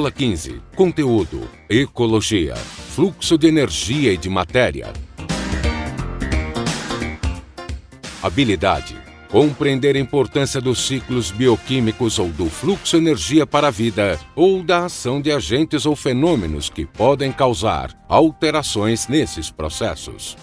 Aula 15. Conteúdo: Ecologia. Fluxo de energia e de matéria. Habilidade: compreender a importância dos ciclos bioquímicos ou do fluxo energia para a vida, ou da ação de agentes ou fenômenos que podem causar alterações nesses processos.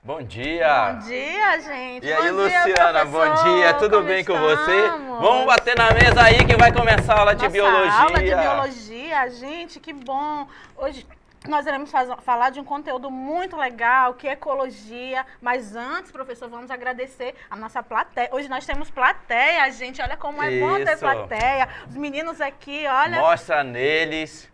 Bom dia! Bom dia, gente! E aí, bom dia, Luciana, bom dia! Tudo como bem estamos? com você? Vamos bater na mesa aí que vai começar a aula de biologia. Aula de biologia, gente, que bom! Hoje nós iremos falar de um conteúdo muito legal, que é ecologia. Mas antes, professor, vamos agradecer a nossa plateia. Hoje nós temos plateia, gente. Olha como é bom ter plateia. Os meninos aqui, olha... Mostra neles,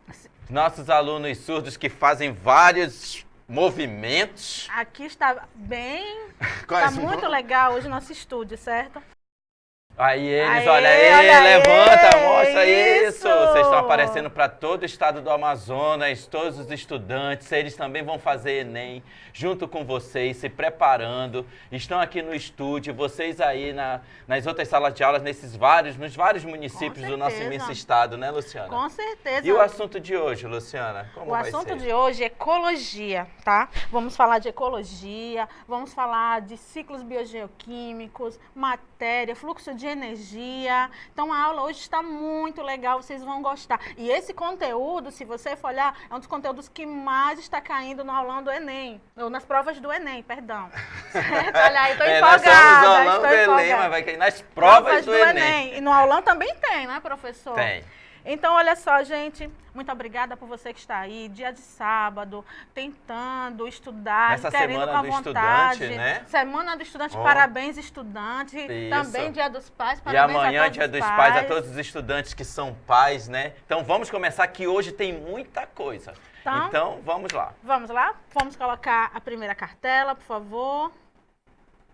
nossos alunos surdos que fazem vários movimentos. Aqui está bem... Está muito legal hoje o nosso estúdio, certo? Aí eles, Aê, olha aí, levanta, mostra isso. isso. Vocês estão aparecendo para todo o estado do Amazonas, todos os estudantes, eles também vão fazer Enem, junto com vocês, se preparando. Estão aqui no estúdio, vocês aí nas outras salas de aulas, nos vários municípios do nosso imenso estado, né, Luciana? Com certeza. E o assunto de hoje, Luciana, como vai ser? O assunto de hoje é ecologia, tá? Vamos falar de ecologia, vamos falar de ciclos biogeoquímicos, matéria, fluxo de energia. Então a aula hoje está muito legal, vocês vão gostar. E esse conteúdo, se você for olhar, é um dos conteúdos que mais está caindo no aulão do Enem, ou nas provas do Enem, perdão. Certo? Olha aí, estou empolgada. Nós somos no aulão do Enem, mas vai cair nas provas do Enem. E no aulão também tem, né, professor? Tem. Então, olha só, gente, muito obrigada por você que está aí, dia de sábado, tentando estudar, Nessa querendo semana com a do vontade. estudante, né? Semana do estudante, parabéns, estudante. Isso. Também dia dos pais, E parabéns amanhã, a todos dia os dos pais. pais, a todos os estudantes que são pais, né? Então, vamos começar que hoje tem muita coisa. Então, vamos lá. Vamos lá? Vamos colocar a primeira cartela, por favor.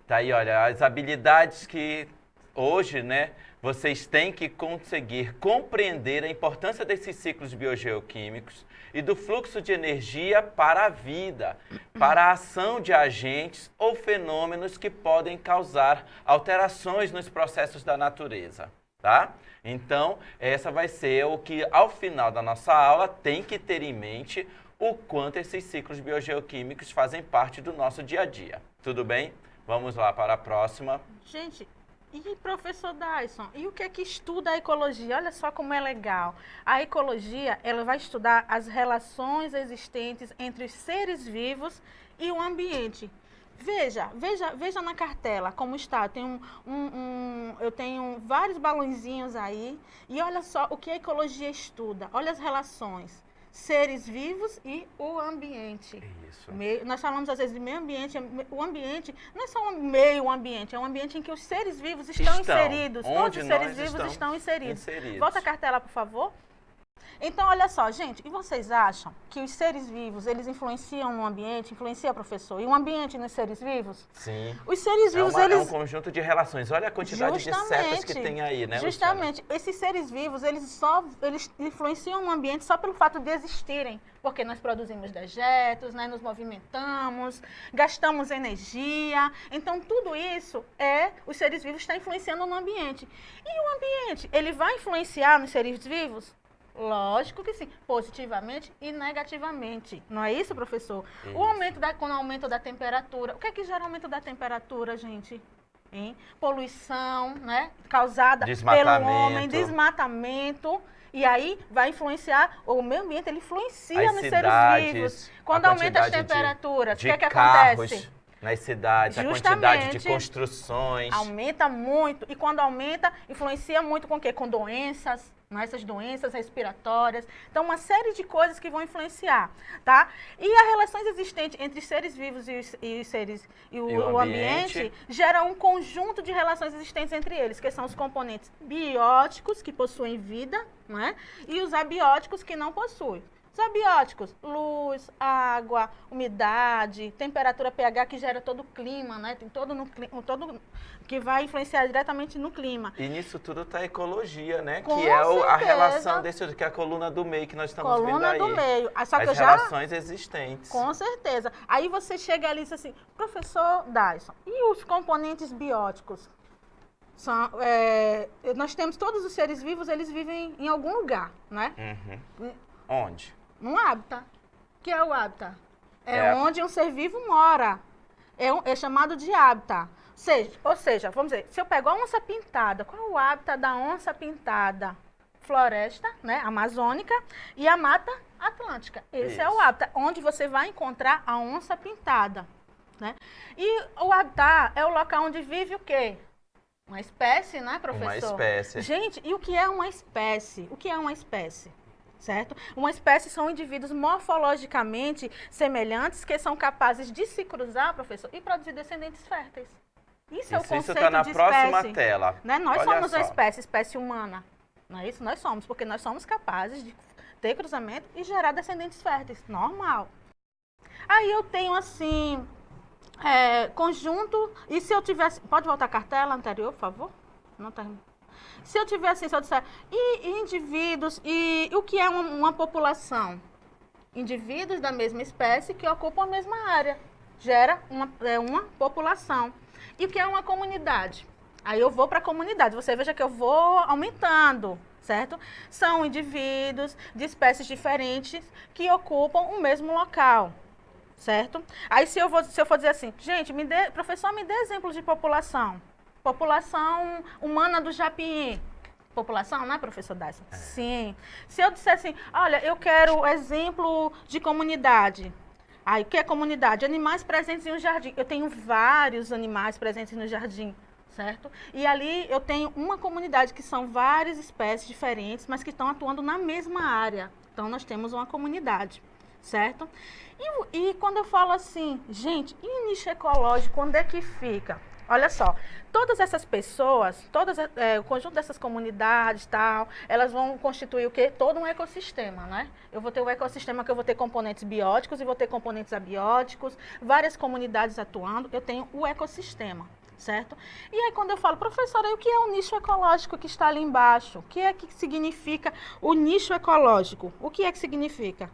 Tá aí, olha, as habilidades que hoje, né, vocês têm que conseguir compreender a importância desses ciclos biogeoquímicos e do fluxo de energia para a vida, para a ação de agentes ou fenômenos que podem causar alterações nos processos da natureza, tá? Então, essa vai ser o que, ao final da nossa aula, tem que ter em mente o quanto esses ciclos biogeoquímicos fazem parte do nosso dia a dia. Tudo bem? Vamos lá para a próxima. Gente, e professor Dyson, e o que é que estuda a ecologia? Olha só como é legal. A ecologia, ela vai estudar as relações existentes entre os seres vivos e o ambiente. Veja na cartela como está. Tem eu tenho vários balãozinhos aí. E olha só o que a ecologia estuda. Olha as relações. Seres vivos e o ambiente. Isso. Nós falamos às vezes de meio ambiente. O ambiente não é só um meio ambiente, é um ambiente em que os seres vivos estão inseridos. Todos os seres vivos estão inseridos. Volta a cartela, por favor. Então, olha só, gente, e vocês acham que os seres vivos, eles influenciam no ambiente? Influencia, professor? E o ambiente nos seres vivos? Sim. Os seres vivos, É eles... um conjunto de relações. Olha a quantidade de setas que tem aí, né, Justamente. Luciana? Esses seres vivos, eles influenciam no ambiente só pelo fato de existirem. Porque nós produzimos dejetos, né, nos movimentamos, gastamos energia. Então, tudo isso os seres vivos estão influenciando no ambiente. E o ambiente, ele vai influenciar nos seres vivos? Lógico que sim, positivamente e negativamente. Não é isso, professor? Isso. Com o aumento da temperatura. O que é que gera o aumento da temperatura, gente? Hein? Poluição, né? Causada pelo homem, desmatamento. E aí vai influenciar, o meio ambiente, ele influencia nos seres vivos. Quando aumenta as temperaturas, o que é que acontece? Nas cidades, justamente, a quantidade de construções. Aumenta muito. E quando aumenta, influencia muito com o quê? Com doenças, essas doenças respiratórias. Então, uma série de coisas que vão influenciar, tá? E as relações existentes entre os seres vivos e o ambiente gera um conjunto de relações existentes entre eles, que são os componentes bióticos, que possuem vida, não é? E os abióticos, que não possuem. Os abióticos, luz, água, umidade, temperatura pH, que gera todo o clima, né? Tem todo que vai influenciar diretamente no clima. E nisso tudo está a ecologia, né? Com que é a relação que é a coluna do meio que nós estamos vendo aí. Coluna do meio. Só que as relações existentes. Com certeza. Aí você chega ali e diz assim, professor Dyson, e os componentes bióticos? Nós temos todos os seres vivos, eles vivem em algum lugar, né? Onde? No hábitat. O que é o hábitat? É onde um ser vivo mora. É chamado de hábitat. Ou seja, vamos dizer, se eu pego a onça pintada, qual é o hábitat da onça pintada? Floresta, né, amazônica, e a Mata Atlântica. Esse é o hábitat, onde você vai encontrar a onça pintada, né? E o habitat é o local onde vive o quê? Uma espécie, né, professor? Uma espécie. Gente, e o que é uma espécie? O que é uma espécie? Certo? Uma espécie são indivíduos morfologicamente semelhantes que são capazes de se cruzar, professor, e produzir descendentes férteis. Isso é o conceito de espécie. Isso está na próxima tela. Né? Nós somos a espécie humana. Não é isso? Nós somos, porque nós somos capazes de ter cruzamento e gerar descendentes férteis. Normal. Aí eu tenho assim, conjunto, e se eu tivesse... Pode voltar a cartela anterior, por favor? Não tá. Se eu tiver assim, se eu disser, e indivíduos, e o que é uma população? Indivíduos da mesma espécie que ocupam a mesma área. Gera uma população. E o que é uma comunidade? Aí eu vou para a comunidade. Você veja que eu vou aumentando, certo? São indivíduos de espécies diferentes que ocupam o mesmo local, certo? Aí se eu for dizer assim, gente, professor, me dê exemplos de população. População humana do Japim. População, né, professor Dyson? Sim. Se eu disser assim, olha, eu quero exemplo de comunidade. Aí, o que é comunidade? Animais presentes em um jardim. Eu tenho vários animais presentes no jardim, certo? E ali eu tenho uma comunidade que são várias espécies diferentes, mas que estão atuando na mesma área. Então, nós temos uma comunidade, certo? E quando eu falo assim, gente, e o nicho ecológico, onde é que fica? Olha só, todas essas pessoas, o conjunto dessas comunidades, tal, elas vão constituir o quê? Todo um ecossistema, né? Eu vou ter um ecossistema que eu vou ter componentes bióticos e vou ter componentes abióticos, várias comunidades atuando, eu tenho o ecossistema, certo? E aí quando eu falo, professora, o que é o nicho ecológico que está ali embaixo? O que é que significa o nicho ecológico? O que é que significa?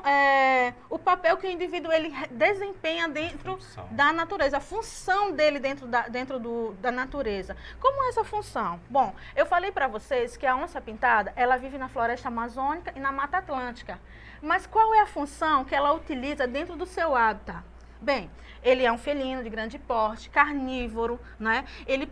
É o papel que o indivíduo ele desempenha dentro da natureza, a função dele dentro da natureza. Como é essa função? Bom, eu falei para vocês que a onça pintada, ela vive na floresta amazônica e na Mata Atlântica. Mas qual é a função que ela utiliza dentro do seu hábitat? Bem, ele é um felino de grande porte, carnívoro, né? Ele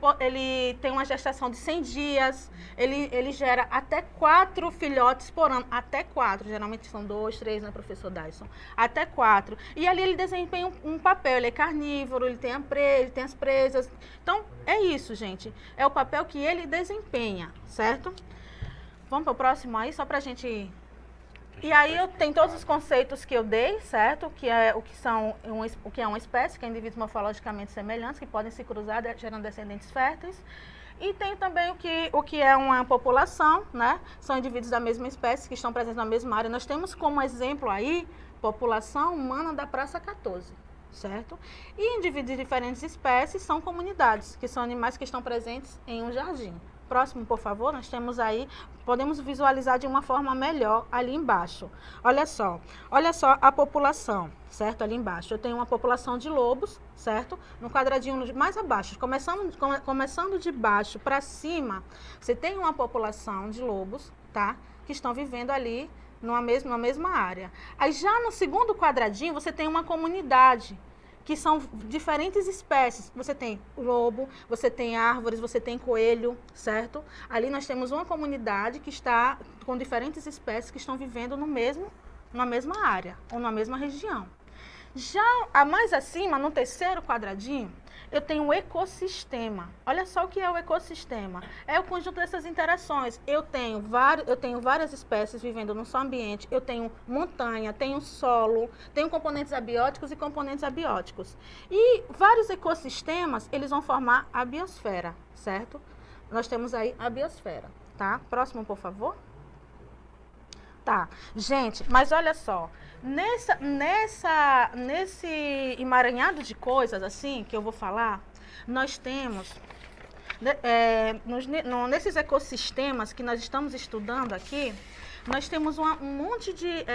tem uma gestação de 100 dias, ele gera até 4 filhotes por ano, até 4, geralmente são 2, 3, né, professor Dyson? Até 4. E ali ele desempenha um papel, ele é carnívoro, ele tem as presas. Então, é isso, gente. É o papel que ele desempenha, certo? Vamos para o próximo aí, só para a gente... E aí eu tenho todos os conceitos que eu dei, certo? Que é o que é uma espécie, que é indivíduos morfologicamente semelhantes, que podem se cruzar, gerando descendentes férteis. E tem também o que é uma população, né? São indivíduos da mesma espécie, que estão presentes na mesma área. Nós temos como exemplo aí, população humana da Praça 14, certo? E indivíduos de diferentes espécies são comunidades, que são animais que estão presentes em um jardim. Próximo, por favor, nós temos aí, podemos visualizar de uma forma melhor ali embaixo. Olha só a população, certo? Ali embaixo, eu tenho uma população de lobos, certo? No quadradinho mais abaixo, começando de baixo para cima, você tem uma população de lobos, tá? Que estão vivendo ali na mesma área. Aí já no segundo quadradinho, você tem uma comunidade, que são diferentes espécies. Você tem lobo, você tem árvores, você tem coelho, certo? Ali nós temos uma comunidade que está com diferentes espécies que estão vivendo na mesma área ou na mesma região. Já mais acima, no terceiro quadradinho, eu tenho o ecossistema. Olha só o que é o ecossistema. É o conjunto dessas interações. Eu tenho várias espécies vivendo no só ambiente. Eu tenho montanha, tenho solo, tenho componentes abióticos e componentes abióticos. E vários ecossistemas, eles vão formar a biosfera, certo? Nós temos aí a biosfera, tá? Próximo, por favor. Tá, gente, mas olha só, nesse emaranhado de coisas assim que eu vou falar, nós temos, nesses ecossistemas que nós estamos estudando aqui, nós temos um monte de,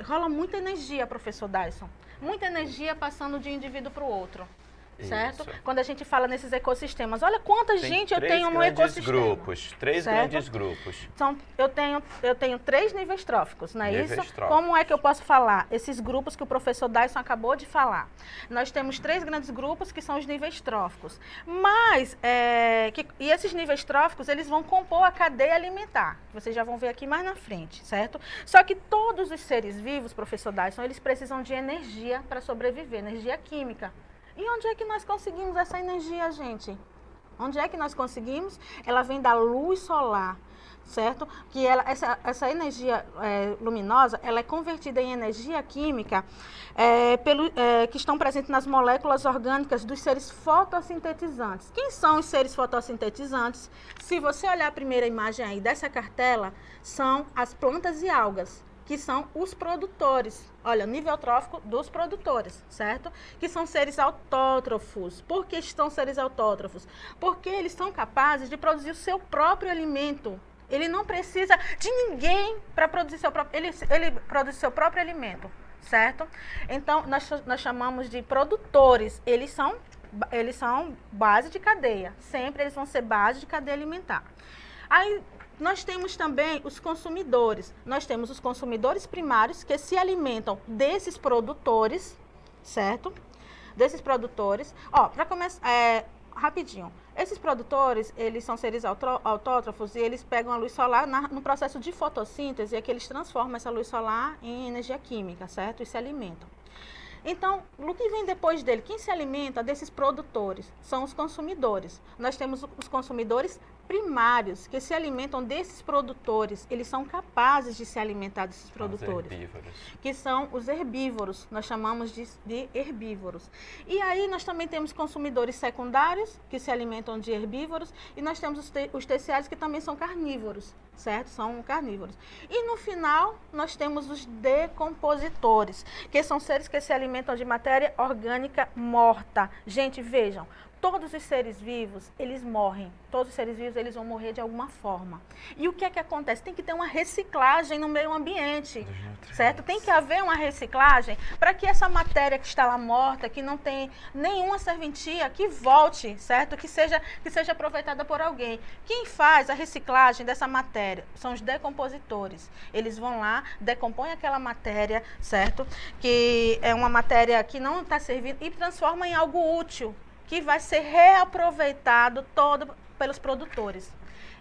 rola muita energia, professor Dyson, muita energia passando de um indivíduo para o outro. certo? Isso. Quando a gente fala nesses ecossistemas, olha quanta gente eu tenho no ecossistema. Três certo? grandes grupos. Então, eu tenho 3 níveis tróficos, não é Níveis isso? tróficos. Como é que eu posso falar? Esses grupos que o professor Dyson acabou de falar. Nós temos 3 grandes grupos que são os níveis tróficos. Mas, e esses níveis tróficos, eles vão compor a cadeia alimentar. Vocês já vão ver aqui mais na frente, certo? Só que todos os seres vivos, professor Dyson, eles precisam de energia para sobreviver, energia química. E onde é que nós conseguimos essa energia, gente? Onde é que nós conseguimos? Ela vem da luz solar, certo? Que essa energia luminosa, ela é convertida em energia química que estão presentes nas moléculas orgânicas dos seres fotossintetizantes. Quem são os seres fotossintetizantes? Se você olhar a primeira imagem aí dessa cartela, são as plantas e algas, que são os produtores. Olha, nível trófico dos produtores, certo? Que são seres autótrofos. Por que são seres autótrofos? Porque eles são capazes de produzir o seu próprio alimento. Ele não precisa de ninguém para produzir seu próprio... Ele produz seu próprio alimento, certo? Então, nós chamamos de produtores. Eles são base de cadeia. Sempre eles vão ser base de cadeia alimentar. Aí, nós temos também os consumidores. Nós temos os consumidores primários que se alimentam desses produtores, certo? Desses produtores. Ó, para começar, rapidinho. Esses produtores, eles são seres autótrofos e eles pegam a luz solar no processo de fotossíntese, é que eles transformam essa luz solar em energia química, certo? E se alimentam. Então, o que vem depois dele? Quem se alimenta desses produtores? São os consumidores. Nós temos os consumidores primários, que se alimentam desses produtores. Eles são capazes de se alimentar desses produtores. Os herbívoros. Que são os herbívoros. Nós chamamos de herbívoros. E aí nós também temos consumidores secundários, que se alimentam de herbívoros. E nós temos os terciários, que também são carnívoros, certo? São carnívoros. E no final, nós temos os decompositores, que são seres que se alimentam de matéria orgânica morta. Gente, vejam. Todos os seres vivos, eles morrem. Todos os seres vivos, eles vão morrer de alguma forma. E o que é que acontece? Tem que ter uma reciclagem no meio ambiente, certo? Tem que haver uma reciclagem para que essa matéria que está lá morta, que não tem nenhuma serventia, que volte, certo? Que seja aproveitada por alguém. Quem faz a reciclagem dessa matéria são os decompositores. Eles vão lá, decompõem aquela matéria, certo? Que é uma matéria que não está servindo e transforma em algo útil, que vai ser reaproveitado todo pelos produtores.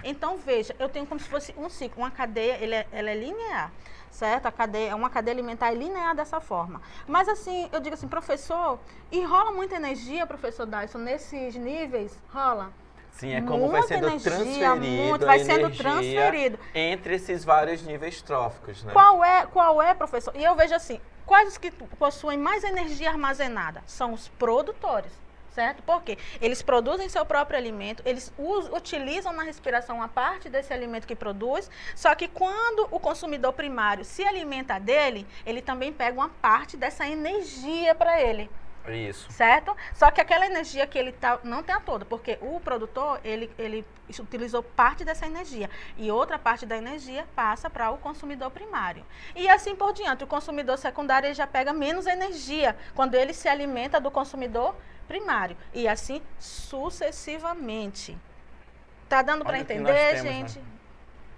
Então, veja, eu tenho como se fosse um ciclo, uma cadeia, ela é linear, certo? A cadeia, uma cadeia alimentar é linear dessa forma. Mas assim, eu digo assim, professor, e rola muita energia, professor Dyson, nesses níveis? Rola? Sim, é como vai sendo transferido vai sendo transferido entre esses vários níveis tróficos, né? Qual é, professor? E eu vejo assim, quais os que possuem mais energia armazenada? São os produtores. Certo? Porque eles produzem seu próprio alimento, eles utilizam na respiração uma parte desse alimento que produz, só que quando o consumidor primário se alimenta dele, ele também pega uma parte dessa energia para ele. Isso. Certo? Só que aquela energia que ele não tem a toda, porque o produtor, ele utilizou parte dessa energia e outra parte da energia passa para o consumidor primário. E assim por diante, o consumidor secundário ele já pega menos energia quando ele se alimenta do consumidor primário. E assim sucessivamente. Tá dando para entender, gente? Né?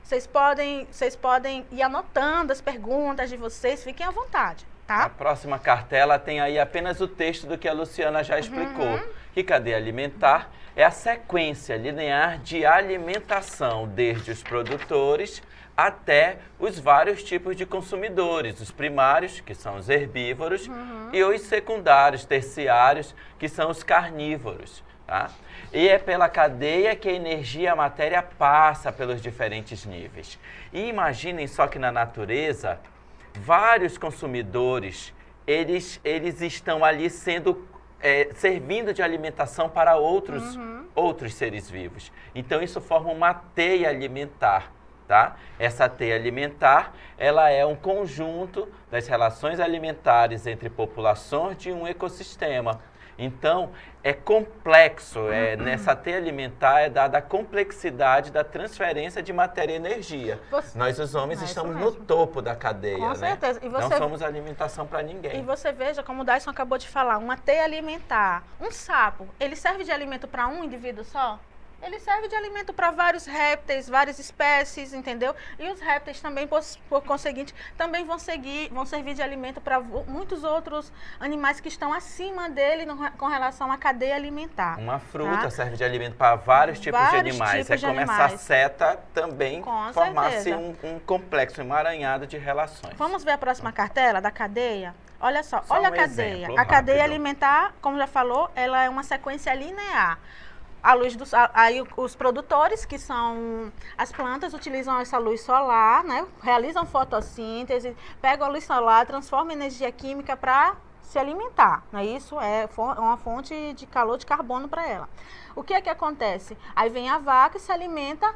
Vocês podem ir anotando as perguntas de vocês, fiquem à vontade. Tá? A próxima cartela tem aí apenas o texto do que a Luciana já explicou. Que cadeia alimentar é a sequência linear de alimentação, desde os produtores até os vários tipos de consumidores, os primários, que são os herbívoros, e os secundários, terciários, que são os carnívoros. Tá? E é pela cadeia que a energia e a matéria passa pelos diferentes níveis. E imaginem só que na natureza, vários consumidores, eles estão ali servindo de alimentação para outros seres vivos. Então, isso forma uma teia alimentar, tá? Essa teia alimentar, ela é um conjunto das relações alimentares entre populações de um ecossistema. Então, é complexo, nessa teia alimentar é dada a complexidade da transferência de matéria e energia. Nós, os homens, estamos no topo da cadeia, Com certeza. E você... Não somos alimentação para ninguém. E você veja, como o Dyson acabou de falar, uma teia alimentar, um sapo, ele serve de alimento para um indivíduo só? Ele serve de alimento para vários répteis, várias espécies, entendeu? E os répteis também, por conseguinte, também vão servir de alimento para muitos outros animais que estão acima dele com relação à cadeia alimentar. Uma fruta serve de alimento para vários tipos de animais. É como essa seta também formar-se um complexo, um emaranhado de relações. Vamos ver a próxima cartela da cadeia? Olha só, olha a cadeia. A cadeia alimentar, como já falou, ela é uma sequência linear. Aí os produtores, que são as plantas, utilizam essa luz solar, né? Realizam fotossíntese, pegam a luz solar, transformam em energia química para se alimentar. Né? Isso é uma fonte de calor de carbono para ela. O que é que acontece? Aí vem a vaca e se alimenta,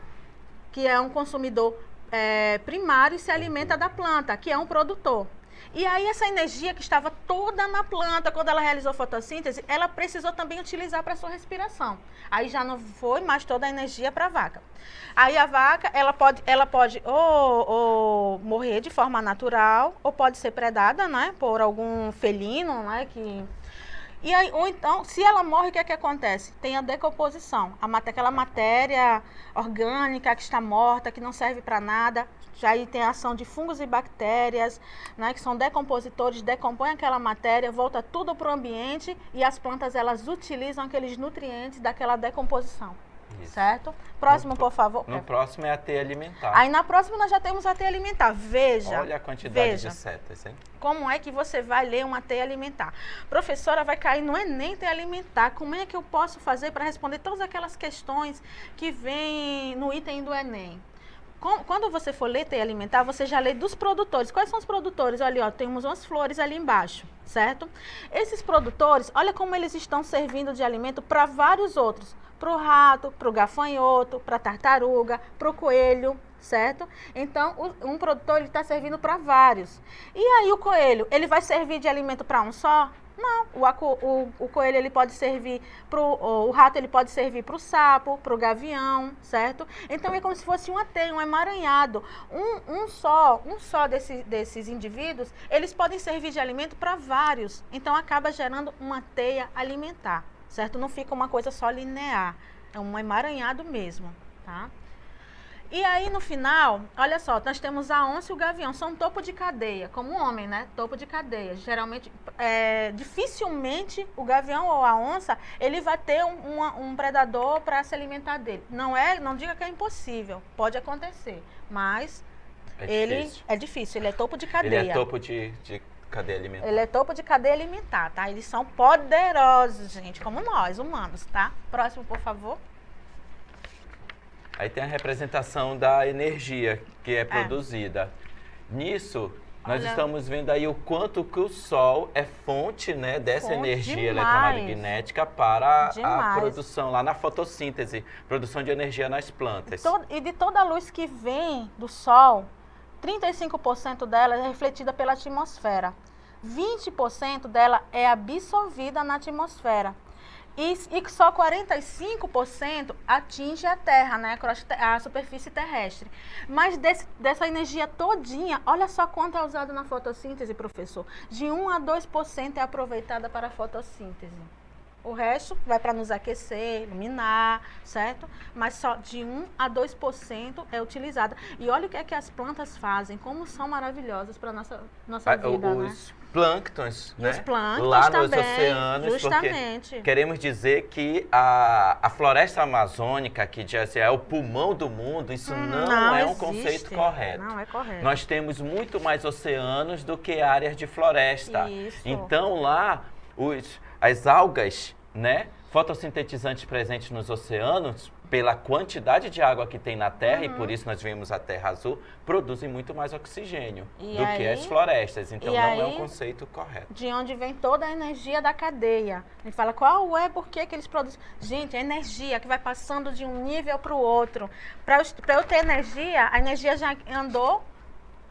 que é um consumidor primário, e se alimenta da planta, que é um produtor. E aí essa energia que estava toda na planta, quando ela realizou fotossíntese, ela precisou também utilizar para sua respiração. Aí já não foi mais toda a energia para a vaca. Aí a vaca, ela pode ou morrer de forma natural, ou pode ser predada, né, por algum felino, né, E aí, ou então, se ela morre, o que é que acontece? Tem a decomposição, aquela matéria orgânica que está morta, que não serve para nada. Já aí tem a ação de fungos e bactérias, né, que são decompositores, decompõem aquela matéria, volta tudo para o ambiente e as plantas, elas utilizam aqueles nutrientes daquela decomposição. Isso. Certo? Próximo, por favor. No próximo é a teia alimentar. Aí na próxima nós já temos a teia alimentar. Veja. Olha a quantidade de setas, hein? Como é que você vai ler uma teia alimentar? Professora, vai cair no Enem teia alimentar. Como é que eu posso fazer para responder todas aquelas questões que vêm no item do Enem? Quando você for ler teia alimentar, você já lê dos produtores. Quais são os produtores? Olha, ó, temos umas flores ali embaixo, certo? Esses produtores, olha como eles estão servindo de alimento para vários outros. Para o rato, para o gafanhoto, para a tartaruga, para o coelho, certo? Então, um produtor está servindo para vários. E aí o coelho, ele vai servir de alimento para um só? Não, o coelho ele pode servir o rato ele pode servir para o sapo, para o gavião, certo? Então é como se fosse uma teia, um emaranhado. Um só desses indivíduos, eles podem servir de alimento para vários. Então acaba gerando uma teia alimentar, certo? Não fica uma coisa só linear, é um emaranhado mesmo, tá? E aí, no final, olha só, nós temos a onça e o gavião, são topo de cadeia, como o homem, né? Topo de cadeia. Geralmente, dificilmente o gavião ou a onça, ele vai ter um predador para se alimentar dele. Não diga que é impossível, pode acontecer, mas é difícil, ele é topo de cadeia. Ele é topo de cadeia alimentar. Ele é topo de cadeia alimentar, tá? Eles são poderosos, gente, como nós, humanos, tá? Próximo, por favor. Aí tem a representação da energia que é produzida. Nisso, nós estamos vendo aí o quanto que o Sol é fonte, né, dessa energia eletromagnética para a produção, lá na fotossíntese, produção de energia nas plantas. E de toda a luz que vem do Sol, 35% dela é refletida pela atmosfera. 20% dela é absorvida na atmosfera. E só 45% atinge a Terra, né, a superfície terrestre. Mas dessa energia todinha, olha só quanto é usado na fotossíntese, professor. De 1 a 2% é aproveitada para a fotossíntese. O resto vai para nos aquecer, iluminar, certo? Mas só de 1 a 2% é utilizada. E olha o que é que as plantas fazem, como são maravilhosas para a nossa vida, né? Plânctons, né? Os plânctons lá também, nos oceanos, justamente. Porque queremos dizer que a floresta amazônica, que já é o pulmão do mundo, isso não é um conceito correto. Não é correto. Nós temos muito mais oceanos do que áreas de floresta. Isso. Então lá, as algas, né, fotossintetizantes presentes nos oceanos, pela quantidade de água que tem na Terra, e por isso nós vemos a Terra azul, produzem muito mais oxigênio do que as florestas. Então não é um conceito correto. De onde vem toda a energia da cadeia. A gente fala, por que eles produzem? Gente, é energia que vai passando de um nível para o outro. Para eu ter energia, a energia já andou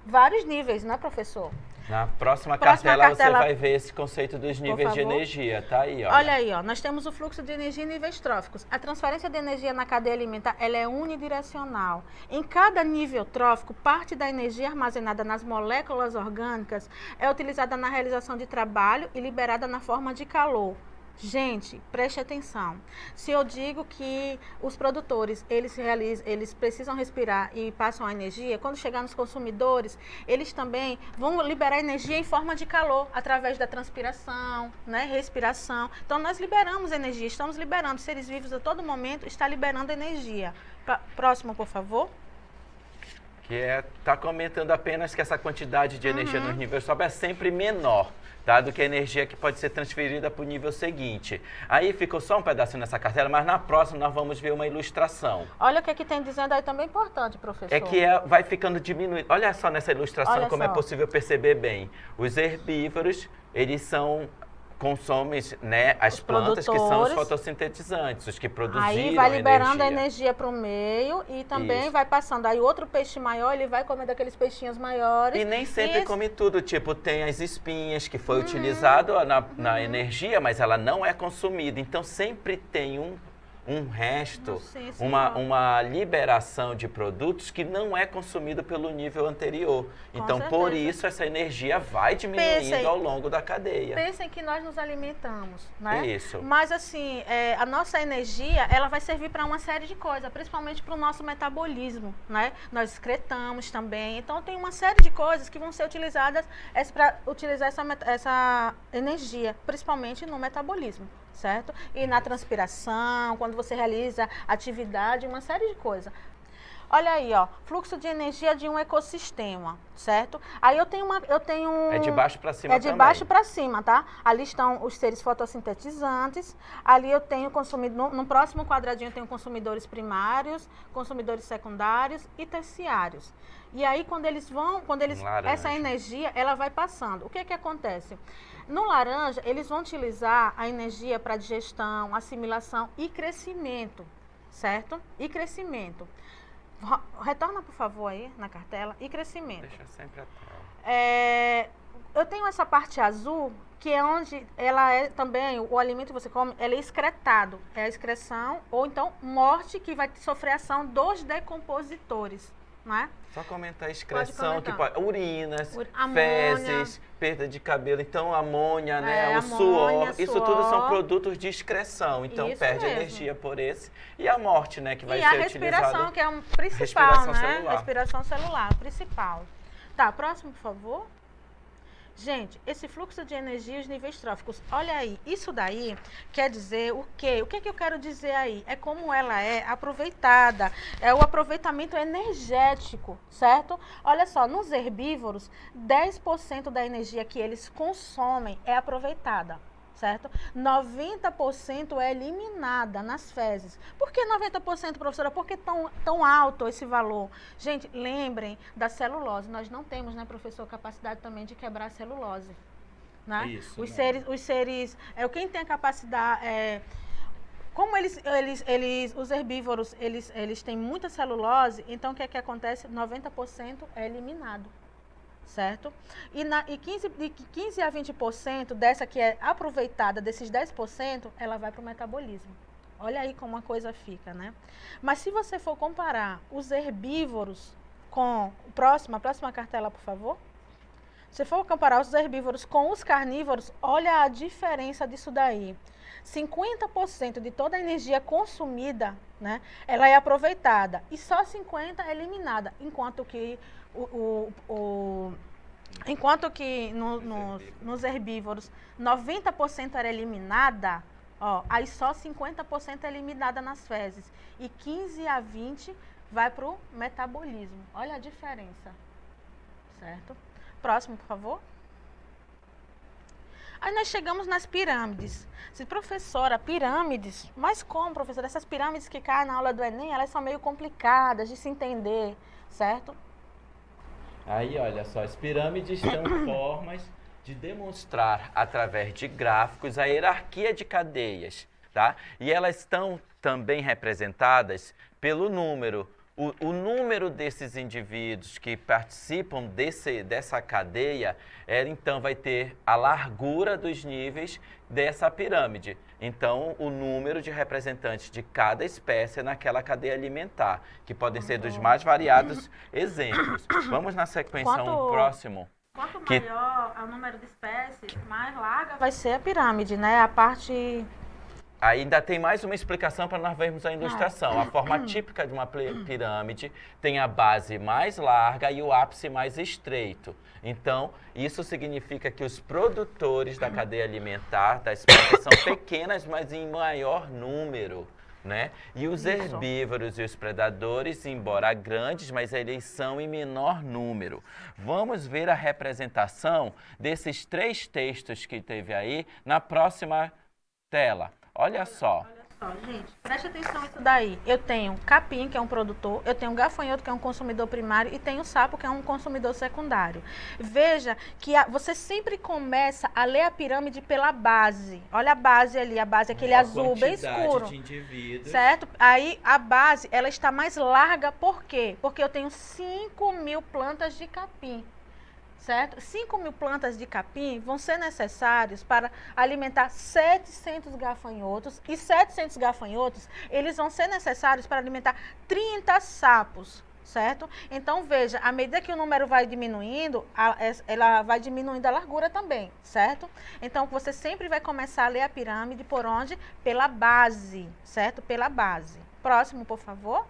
vários níveis, né, professor? Na próxima Próxima cartela cartela, você vai ver esse conceito dos níveis de favor. energia, tá aí, ó. Olha aí, ó, nós temos o fluxo de energia em níveis tróficos. A transferência de energia na cadeia alimentar, ela é unidirecional. Em cada nível trófico, parte da energia armazenada nas moléculas orgânicas é utilizada na realização de trabalho e liberada na forma de calor. Gente, preste atenção. Se eu digo que os produtores, eles precisam respirar e passam a energia, quando chegar nos consumidores, eles também vão liberar energia em forma de calor, através da transpiração, né, respiração. Então, nós liberamos energia, estamos liberando. Seres vivos a todo momento está liberando energia. Próximo, por favor. Está comentando apenas que essa quantidade de energia nos níveis tróficos é sempre menor, tá, do que a energia que pode ser transferida para o nível seguinte. Aí ficou só um pedacinho nessa cartela, mas na próxima nós vamos ver uma ilustração. Olha o que tem dizendo aí também importante, professor. É que vai ficando diminuído. Olha só nessa ilustração como é possível perceber bem. Os herbívoros, eles consomem, né, as plantas que são os fotossintetizantes, os que produziram energia. Aí vai liberando a energia para o meio e também vai passando. Aí outro peixe maior, ele vai comer daqueles peixinhos maiores. E nem sempre come tudo, tipo, tem as espinhas que foi utilizado na energia, mas ela não é consumida. Então sempre tem um resto, uma liberação de produtos que não é consumido pelo nível anterior. Então, por isso, essa energia vai diminuindo ao longo da cadeia. Pensem que nós nos alimentamos, né? Isso. Mas, assim, a nossa energia, ela vai servir para uma série de coisas, principalmente para o nosso metabolismo, né? Nós excretamos também. Então, tem uma série de coisas que vão ser utilizadas para utilizar essa energia, principalmente no metabolismo. Certo? E na transpiração, quando você realiza atividade, uma série de coisas. Olha aí, ó, fluxo de energia de um ecossistema, certo? Aí eu tenho É de baixo para cima também. É de baixo para cima, tá? Ali estão os seres fotossintetizantes. Ali eu tenho no próximo quadradinho eu tenho consumidores primários, consumidores secundários e terciários. E aí essa energia, ela vai passando. O que acontece? No laranja, eles vão utilizar a energia para digestão, assimilação e crescimento, certo? E crescimento. Retorna, por favor, aí na cartela. E crescimento. Deixa sempre a tela. Eu tenho essa parte azul, que é onde ela é também, o alimento que você come, ele é excretado. É a excreção, ou então morte, que vai sofrer ação dos decompositores. Não é? Só comentar a excreção, urinas, amônia, fezes, perda de cabelo, então amônia, né, suor, isso tudo são produtos de excreção, então isso perde mesmo. Energia por esse. E a morte, né, que vai ser utilizada. E a respiração, que é um principal, respiração né? celular. Respiração celular, principal. Tá, próximo, por favor. Gente, esse fluxo de energia e os níveis tróficos, olha aí, isso daí quer dizer o quê? O que eu quero dizer aí? É como ela é aproveitada, é o aproveitamento energético, certo? Olha só, nos herbívoros, 10% da energia que eles consomem é aproveitada. Certo? 90% é eliminada nas fezes. Por que 90%, professora? Por que tão alto esse valor? Gente, lembrem da celulose. Nós não temos, né, professor, capacidade também de quebrar a celulose. Né? Isso, os seres, quem tem a capacidade... Como os herbívoros, eles têm muita celulose, então o que acontece? 90% é eliminado. Certo? E 15 a 20% dessa que é aproveitada, desses 10%, ela vai para o metabolismo. Olha aí como a coisa fica, né? Mas se você for comparar os herbívoros com... A próxima cartela, por favor. Se for comparar os herbívoros com os carnívoros, olha a diferença disso daí. 50% de toda a energia consumida, né, ela é aproveitada e só 50% é eliminada, enquanto que nos herbívoros 90% era eliminada, aí só 50% é eliminada nas fezes e 15 a 20% vai para o metabolismo. Olha a diferença, certo? Próximo, por favor. Aí nós chegamos nas pirâmides. Professora, pirâmides? Mas como, professora? Essas pirâmides que caem na aula do Enem, elas são meio complicadas de se entender, certo? Aí, olha só, as pirâmides são formas de demonstrar, através de gráficos, a hierarquia de cadeias, tá? E elas estão também representadas pelo número o número desses indivíduos que participam dessa cadeia, então vai ter a largura dos níveis dessa pirâmide. Então, o número de representantes de cada espécie naquela cadeia alimentar, que podem ser dos mais variados exemplos. Vamos na sequência próximo. Quanto maior é o número de espécies, mais larga vai ser a pirâmide, né? A parte... Ainda tem mais uma explicação para nós vermos a ilustração. A forma típica de uma pirâmide tem a base mais larga e o ápice mais estreito. Então, isso significa que os produtores da cadeia alimentar da espécie são pequenas, mas em maior número, né? E os herbívoros e os predadores, embora grandes, mas eles são em menor número. Vamos ver a representação desses 3 textos que teve aí na próxima tela. Olha só. Olha só, gente, preste atenção nisso daí. Eu tenho capim, que é um produtor, eu tenho gafanhoto, que é um consumidor primário, e tenho sapo, que é um consumidor secundário. Veja que você sempre começa a ler a pirâmide pela base. Olha a base ali, a base é aquele azul bem escuro. De indivíduos. Certo? Aí a base, ela está mais larga, por quê? Porque eu tenho 5.000 plantas de capim. Certo? 5.000 plantas de capim vão ser necessários para alimentar 700 gafanhotos, e 700 gafanhotos, eles vão ser necessários para alimentar 30 sapos, certo? Então, veja, à medida que o número vai diminuindo, ela vai diminuindo a largura também, certo? Então, você sempre vai começar a ler a pirâmide por onde? Pela base, certo? Pela base. Próximo, por favor.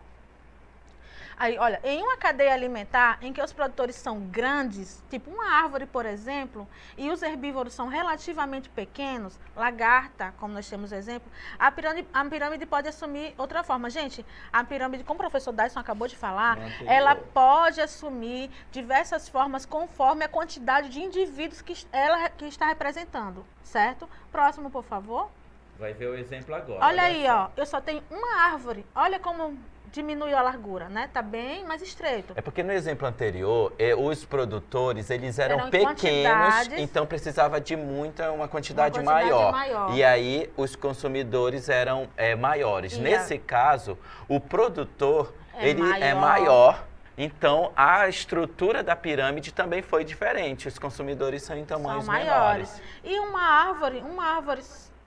Aí, olha, em uma cadeia alimentar em que os produtores são grandes, tipo uma árvore, por exemplo, e os herbívoros são relativamente pequenos, lagarta, como nós temos exemplo, a pirâmide pode assumir outra forma. Gente, a pirâmide, como o professor Dyson acabou de falar, ela pode assumir diversas formas conforme a quantidade de indivíduos que ela está representando, certo? Próximo, por favor. Vai ver o exemplo agora. Olha aí, ó, eu só tenho uma árvore, olha como... diminuiu a largura, né? Tá bem mais estreito. É porque no exemplo anterior, os produtores, eles eram pequenos, então precisava de uma quantidade maior. E aí, os consumidores eram maiores. Nesse caso, o produtor, ele é maior. Então, a estrutura da pirâmide também foi diferente. Os consumidores são em tamanhos menores. E uma árvore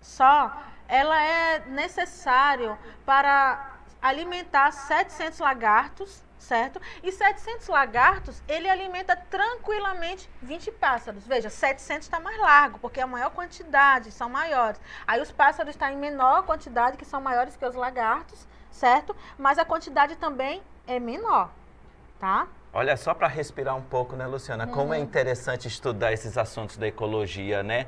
só, ela é necessário para alimentar 700 lagartos, certo? E 700 lagartos, ele alimenta tranquilamente 20 pássaros. Veja, 700 está mais largo, porque a maior quantidade são maiores. Aí os pássaros estão em menor quantidade, que são maiores que os lagartos, certo? Mas a quantidade também é menor, tá? Olha, só para respirar um pouco, né, Luciana? Como é interessante estudar esses assuntos da ecologia, né?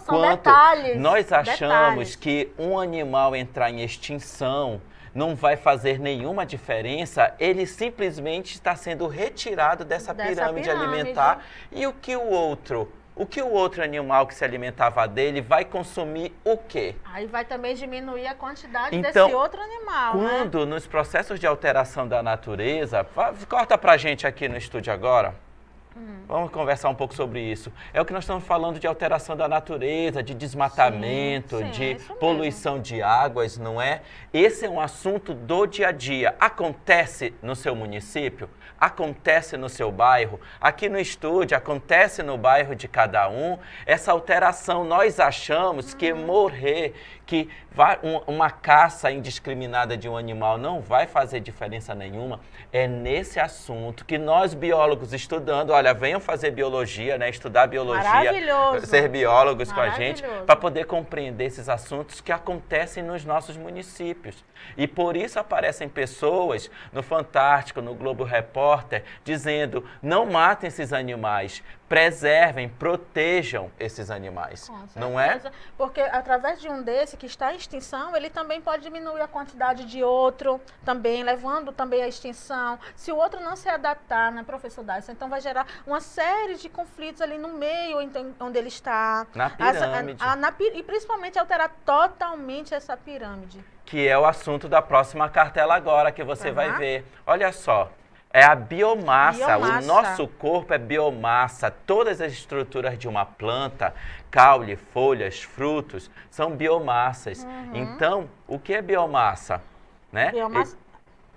São detalhes. Nós achamos que um animal entrar em extinção não vai fazer nenhuma diferença, ele simplesmente está sendo retirado dessa pirâmide alimentar. E o que o outro animal que se alimentava dele vai consumir o quê? Aí vai também diminuir a quantidade desse outro animal, quando nos processos de alteração da natureza, corta pra gente aqui no estúdio agora. Vamos conversar um pouco sobre isso. É o que nós estamos falando de alteração da natureza, de desmatamento, de poluição de águas, não é? Esse é um assunto do dia a dia. Acontece no seu município? Acontece no seu bairro? Aqui no estúdio, acontece no bairro de cada um? Essa alteração, nós achamos que morrer, que uma caça indiscriminada de um animal não vai fazer diferença nenhuma. É nesse assunto que nós, biólogos, estudando, olha, venham fazer biologia, né? Estudar biologia, ser biólogos com a gente, para poder compreender esses assuntos que acontecem nos nossos municípios. E por isso aparecem pessoas no Fantástico, no Globo Repórter, dizendo, não matem esses animais, preservem, protejam esses animais, não é? Porque através de um desse que está em extinção, ele também pode diminuir a quantidade de outro, também levando também à extinção. Se o outro não se adaptar, né, professor Dyson, então vai gerar uma série de conflitos ali no meio então, onde ele está. Na pirâmide. E principalmente alterar totalmente essa pirâmide. Que é o assunto da próxima cartela agora, que você vai ver. Olha só. É a biomassa. O nosso corpo é biomassa. Todas as estruturas de uma planta, caule, folhas, frutos, são biomassas. Então, o que é biomassa? Né?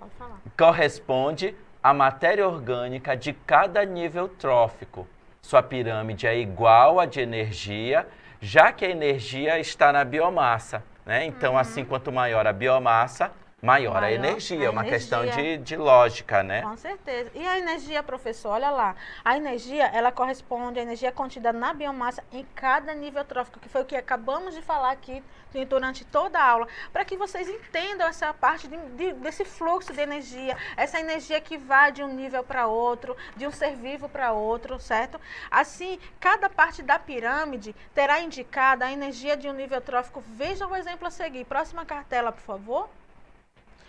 Pode falar. corresponde à matéria orgânica de cada nível trófico. Sua pirâmide é igual à de energia, já que a energia está na biomassa, né? Então, assim, quanto maior a biomassa, maior a energia. É uma questão de lógica, né? Com certeza. E a energia, professor, olha lá. A energia, ela corresponde à energia contida na biomassa em cada nível trófico, que foi o que acabamos de falar aqui durante toda a aula, para que vocês entendam essa parte desse fluxo de energia, essa energia que vai de um nível para outro, de um ser vivo para outro, certo? Assim, cada parte da pirâmide terá indicada a energia de um nível trófico. Veja o exemplo a seguir. Próxima cartela, por favor.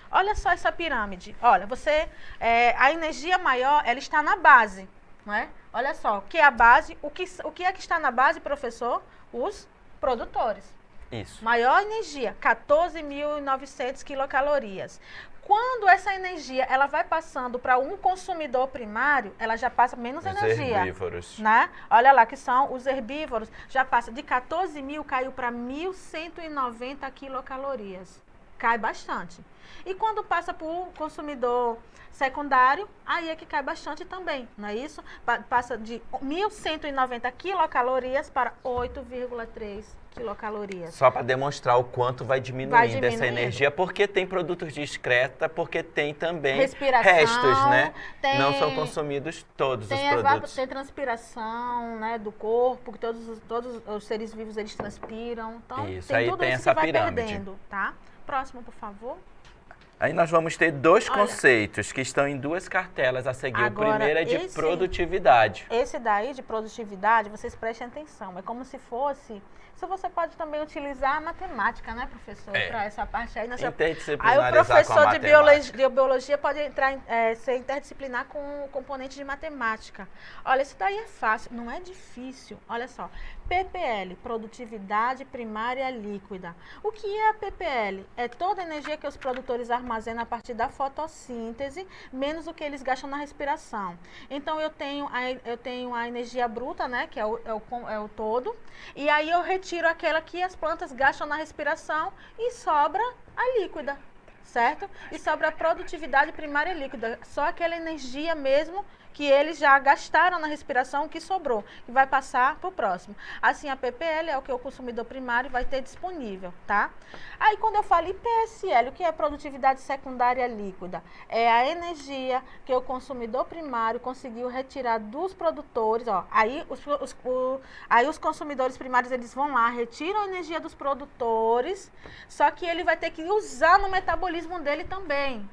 Olha só essa pirâmide. Olha, a energia maior, ela está na base, não é? Olha só, o que é a base? O que é que está na base, professor? Os produtores. Isso. Maior energia, 14.900 quilocalorias. Quando essa energia ela vai passando para um consumidor primário, ela já passa menos energia. Herbívoros. Né? Olha lá, que são os herbívoros, já passa de 14.000, caiu para 1.190 quilocalorias. Cai bastante. E quando passa para o consumidor secundário, aí é que cai bastante também, não é isso? Passa de 1.190 quilocalorias para 8,3 quilocalorias. Só para demonstrar o quanto vai diminuindo essa energia, porque tem produtos de excreta, porque tem também restos, né? Não são consumidos todos os produtos. Tem transpiração, né, do corpo, que todos os seres vivos eles transpiram. Então, isso, tem aí tudo tem isso essa que vai pirâmide. Perdendo, tá? Próximo, por favor. Aí nós vamos ter dois conceitos que estão em duas cartelas a seguir. Agora, o primeiro é de produtividade. Esse daí de produtividade, vocês prestem atenção. É como se fosse... Isso você pode também utilizar a matemática, né, professor? Para essa parte aí. Aí o professor de biologia pode ser interdisciplinar com o componente de matemática. Olha, isso daí é fácil, não é difícil. Olha só, PPL, produtividade primária líquida. O que é a PPL? É toda a energia que os produtores armazenam a partir da fotossíntese, menos o que eles gastam na respiração. Então, eu tenho a energia bruta, né, que é o todo, e aí eu retiro aquela que as plantas gastam na respiração e sobra a líquida, certo? E sobra a produtividade primária líquida, só aquela energia mesmo que eles já gastaram na respiração, que sobrou, e vai passar para o próximo. Assim, a PPL é o que o consumidor primário vai ter disponível, tá? Aí, quando eu falo IPSL, o que é produtividade secundária líquida? É a energia que o consumidor primário conseguiu retirar dos produtores, ó. Aí, os consumidores primários, eles vão lá, retiram a energia dos produtores, só que ele vai ter que usar no metabolismo dele também,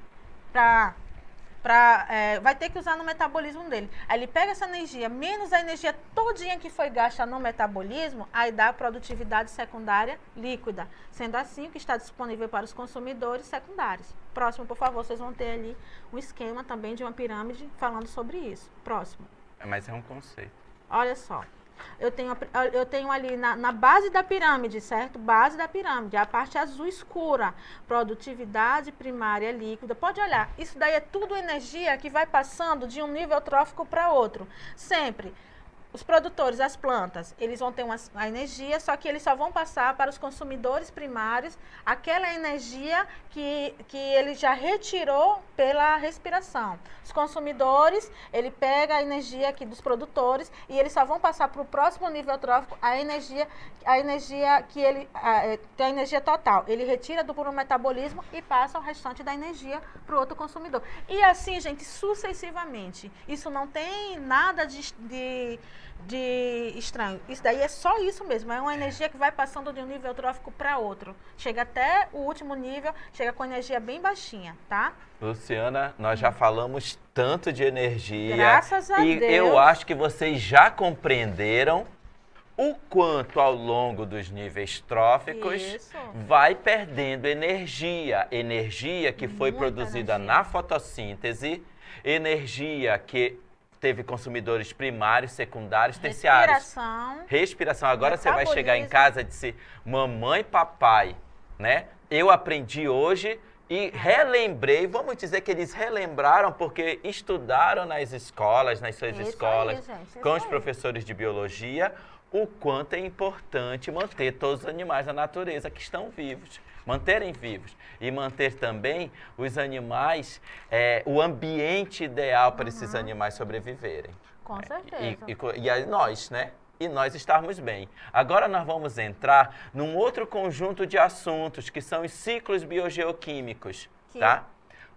vai ter que usar no metabolismo dele. Aí ele pega essa energia, menos a energia todinha que foi gasta no metabolismo, aí dá a produtividade secundária líquida. Sendo assim, o que está disponível para os consumidores secundários. Próximo, por favor, vocês vão ter ali um esquema também de uma pirâmide falando sobre isso. Próximo. Mas é um conceito. Olha só. Eu tenho ali na base da pirâmide, certo? Base da pirâmide, a parte azul escura, produtividade primária líquida. Pode olhar, isso daí é tudo energia que vai passando de um nível trófico para outro. Sempre. Os produtores, as plantas, eles vão ter a energia, só que eles só vão passar para os consumidores primários aquela energia que ele já retirou pela respiração. Os consumidores, ele pega a energia aqui dos produtores e eles só vão passar para o próximo nível trófico a energia que ele tem a energia total. Ele retira do metabolismo e passa o restante da energia para o outro consumidor. E assim, gente, sucessivamente. Isso não tem nada de estranho. Isso daí é só isso mesmo. É uma energia que vai passando de um nível trófico para outro. Chega até o último nível, chega com energia bem baixinha, tá? Luciana, nós já falamos tanto de energia. Graças a Deus. E eu acho que vocês já compreenderam o quanto ao longo dos níveis tróficos vai perdendo energia. Energia que foi produzida na fotossíntese, energia que teve consumidores primários, secundários, terciários. Respiração. Agora você vai chegar em casa e dizer, mamãe, papai, né? Eu aprendi hoje e relembrei, vamos dizer que eles relembraram porque estudaram nas escolas, nas suas escolas, com os professores de biologia, o quanto é importante manter todos os animais da natureza que estão vivos. manterem vivos e manter também os animais, o ambiente ideal para esses animais sobreviverem. Com certeza. E aí nós, né? E nós estarmos bem. Agora nós vamos entrar num outro conjunto de assuntos, que são os ciclos biogeoquímicos, tá?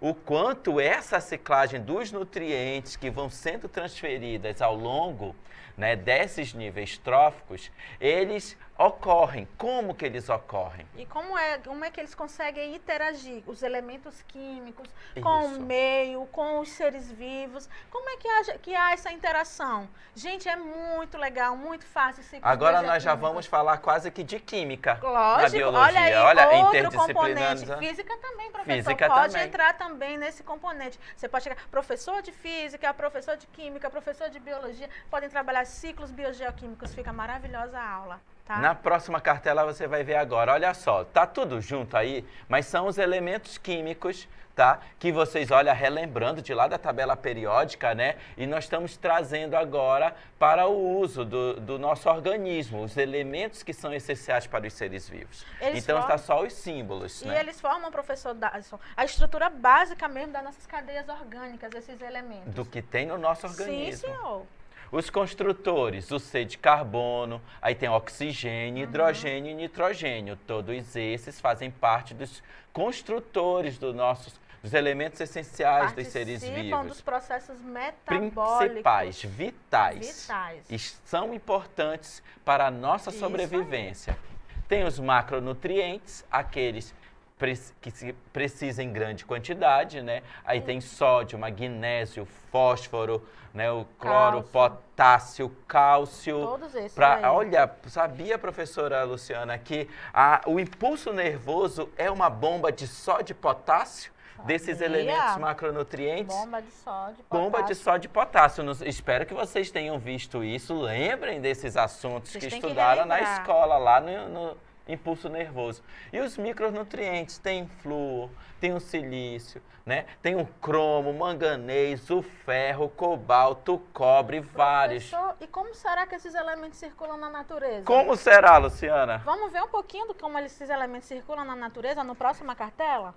O quanto essa ciclagem dos nutrientes que vão sendo transferidas ao longo, né, desses níveis tróficos, eles ocorrem. Como que eles ocorrem? E como é que eles conseguem interagir, os elementos químicos, com o meio, com os seres vivos? Como é que há essa interação? Gente, é muito legal, muito fácil. Agora nós já vamos falar quase que de química. Lógico, na biologia. olha aí, outro interdisciplinares. componente. Física também, professor. Física pode também. entrar também nesse componente. Você pode chegar, professor de física, professor de química, professor de biologia, podem trabalhar ciclos biogeoquímicos, fica maravilhosa a aula. Tá? Na próxima cartela você vai ver agora, olha só, tá tudo junto aí, mas são os elementos químicos, tá? Que vocês, olha, relembrando de lá da tabela periódica, né? E nós estamos trazendo agora para o uso do nosso organismo, os elementos que são essenciais para os seres vivos. Então está só os símbolos, e né? eles formam, professor Dasson, a estrutura básica mesmo das nossas cadeias orgânicas, esses elementos. Do que tem no nosso organismo. Sim, senhor. Os construtores, o C de carbono, aí tem oxigênio, hidrogênio e nitrogênio. Todos esses fazem parte dos construtores dos elementos essenciais dos seres vivos. Participam dos processos metabólicos. Principais, vitais. E são importantes para a nossa Isso sobrevivência. Aí. Tem os macronutrientes, aqueles que se precisa em grande quantidade, né? Aí tem sódio, magnésio, fósforo, né? O cloro, potássio, cálcio. Todos esses. Olha, sabia, professora Luciana, que o impulso nervoso é uma bomba de sódio e potássio? Desses elementos macronutrientes. Bomba de sódio, potássio. Bomba de sódio e potássio. Espero que vocês tenham visto isso. Lembrem desses assuntos que estudaram na escola, lá no impulso nervoso. E os micronutrientes, tem flúor, tem o silício, né? Tem o cromo, manganês, o ferro, o cobalto, o cobre, vários. E como será que esses elementos circulam na natureza? Como será, Luciana? Vamos ver um pouquinho de como esses elementos circulam na natureza no próxima cartela?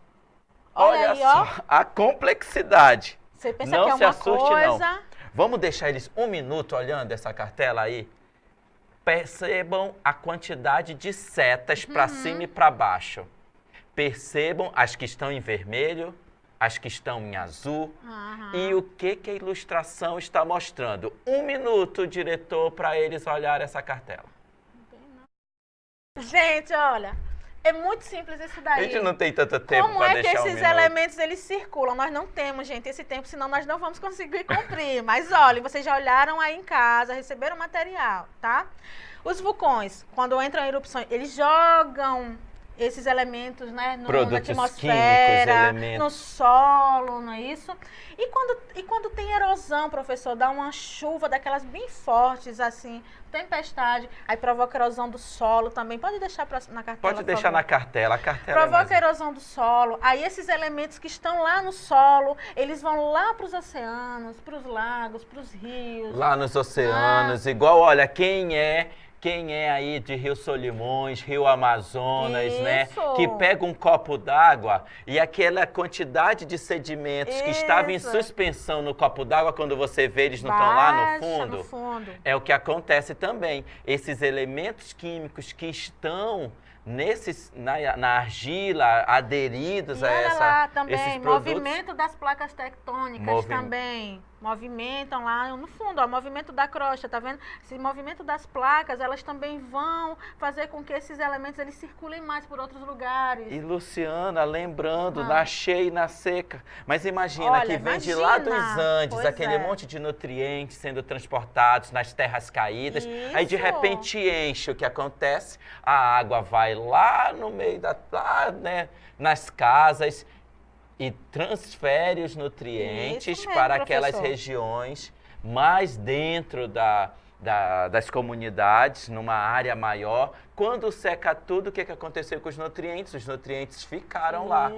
Olha aí, só, a complexidade. Você pensa não que é se uma assuste, coisa... não. Vamos deixar eles um minuto olhando essa cartela aí? Percebam a quantidade de setas para cima e para baixo. Percebam as que estão em vermelho, as que estão em azul. E o que a ilustração está mostrando? Um minuto, diretor, para eles olharem essa cartela. Gente, olha, é muito simples isso daí. A gente não tem tanto tempo para deixar um minuto. Como é que esses elementos eles circulam? Nós não temos, gente, esse tempo, senão nós não vamos conseguir cumprir. Mas olha, vocês já olharam aí em casa, receberam material, tá? Os vulcões, quando entram em erupções, eles jogam esses elementos, né, na atmosfera, no solo, não é isso? E quando tem erosão, professor, dá uma chuva daquelas bem fortes, assim, tempestade, aí provoca erosão do solo também. Pode deixar na cartela, Pode deixar na cartela, a cartela provoca erosão do solo, aí esses elementos que estão lá no solo, eles vão lá para os oceanos, para os lagos, para os rios. Lá nos oceanos, igual, olha, quem é aí de Rio Solimões, Rio Amazonas, né? Que pega um copo d'água e aquela quantidade de sedimentos que estavam em suspensão no copo d'água, quando você vê, eles não estão lá no fundo. É o que acontece também. Esses elementos químicos que estão na argila, aderidos a esses produtos. Movimento das placas tectônicas também. Movimentam lá no fundo, ó, movimento da crosta, tá vendo? Esse movimento das placas, elas também vão fazer com que esses elementos eles circulem mais por outros lugares. E Luciana, lembrando, na cheia e na seca. Mas imagina que vem de lá dos Andes, aquele monte de nutrientes sendo transportados nas terras caídas. Aí de repente enche. O que acontece? A água vai lá no meio nas casas e transfere os nutrientes para aquelas regiões mais dentro das comunidades, numa área maior. Quando seca tudo, o que aconteceu com os nutrientes? Os nutrientes ficaram lá.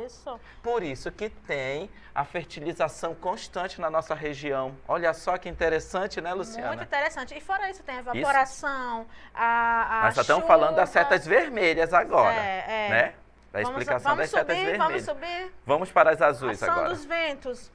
Por isso que tem a fertilização constante na nossa região. Olha só que interessante, né, Luciana? Muito interessante. E fora isso, tem a evaporação, Nós só estamos falando das setas vermelhas agora, né? Da explicação das setas vermelhas. Vamos subir. Vamos para as azuis Ação agora. dos ventos.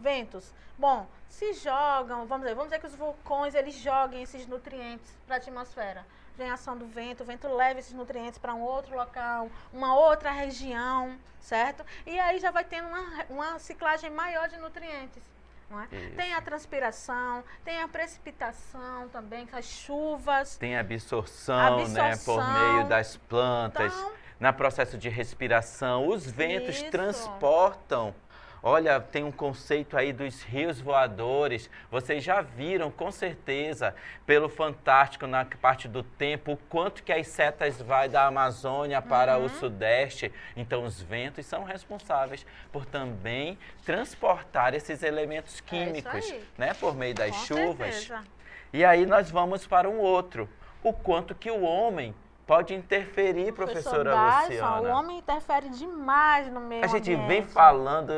Bom, se jogam, vamos dizer que os vulcões, eles joguem esses nutrientes para a atmosfera. Vem a ação do vento, o vento leva esses nutrientes para um outro local, uma outra região, certo? E aí já vai tendo uma ciclagem maior de nutrientes. Não é? Tem a transpiração, tem a precipitação também, as chuvas. Tem a absorção, né, por meio das plantas, Então, no processo de respiração. Os ventos isso. transportam. Olha, tem um conceito aí dos rios voadores. Vocês já viram, com certeza, pelo Fantástico, na parte do tempo, o quanto que as setas vai da Amazônia para o Sudeste. Então, os ventos são responsáveis por também transportar esses elementos químicos, né, por meio das Com chuvas. certeza. E aí nós vamos para um outro. O quanto que o homem pode interferir, professora Luciana. O homem interfere demais no meio A gente ambiente. vem falando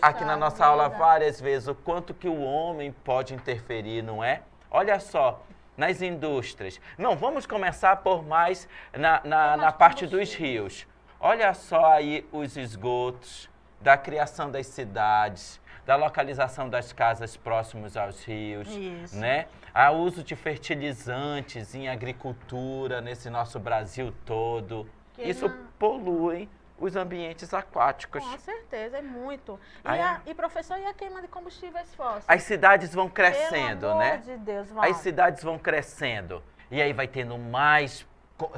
aqui na nossa aula vida. várias vezes o quanto que o homem pode interferir, não é? Olha só, nas indústrias. Não, vamos começar por mais na parte dos rios. Olha só aí os esgotos, da criação das cidades, da localização das casas próximas aos rios, Isso. né? O uso de fertilizantes em agricultura nesse nosso Brasil todo. Que Isso polui os ambientes aquáticos. Com certeza, é muito. Aí, E professor, e a queima de combustíveis fósseis? As cidades vão crescendo, Pelo amor né? de Deus, vão. As cidades vão crescendo. E aí vai tendo mais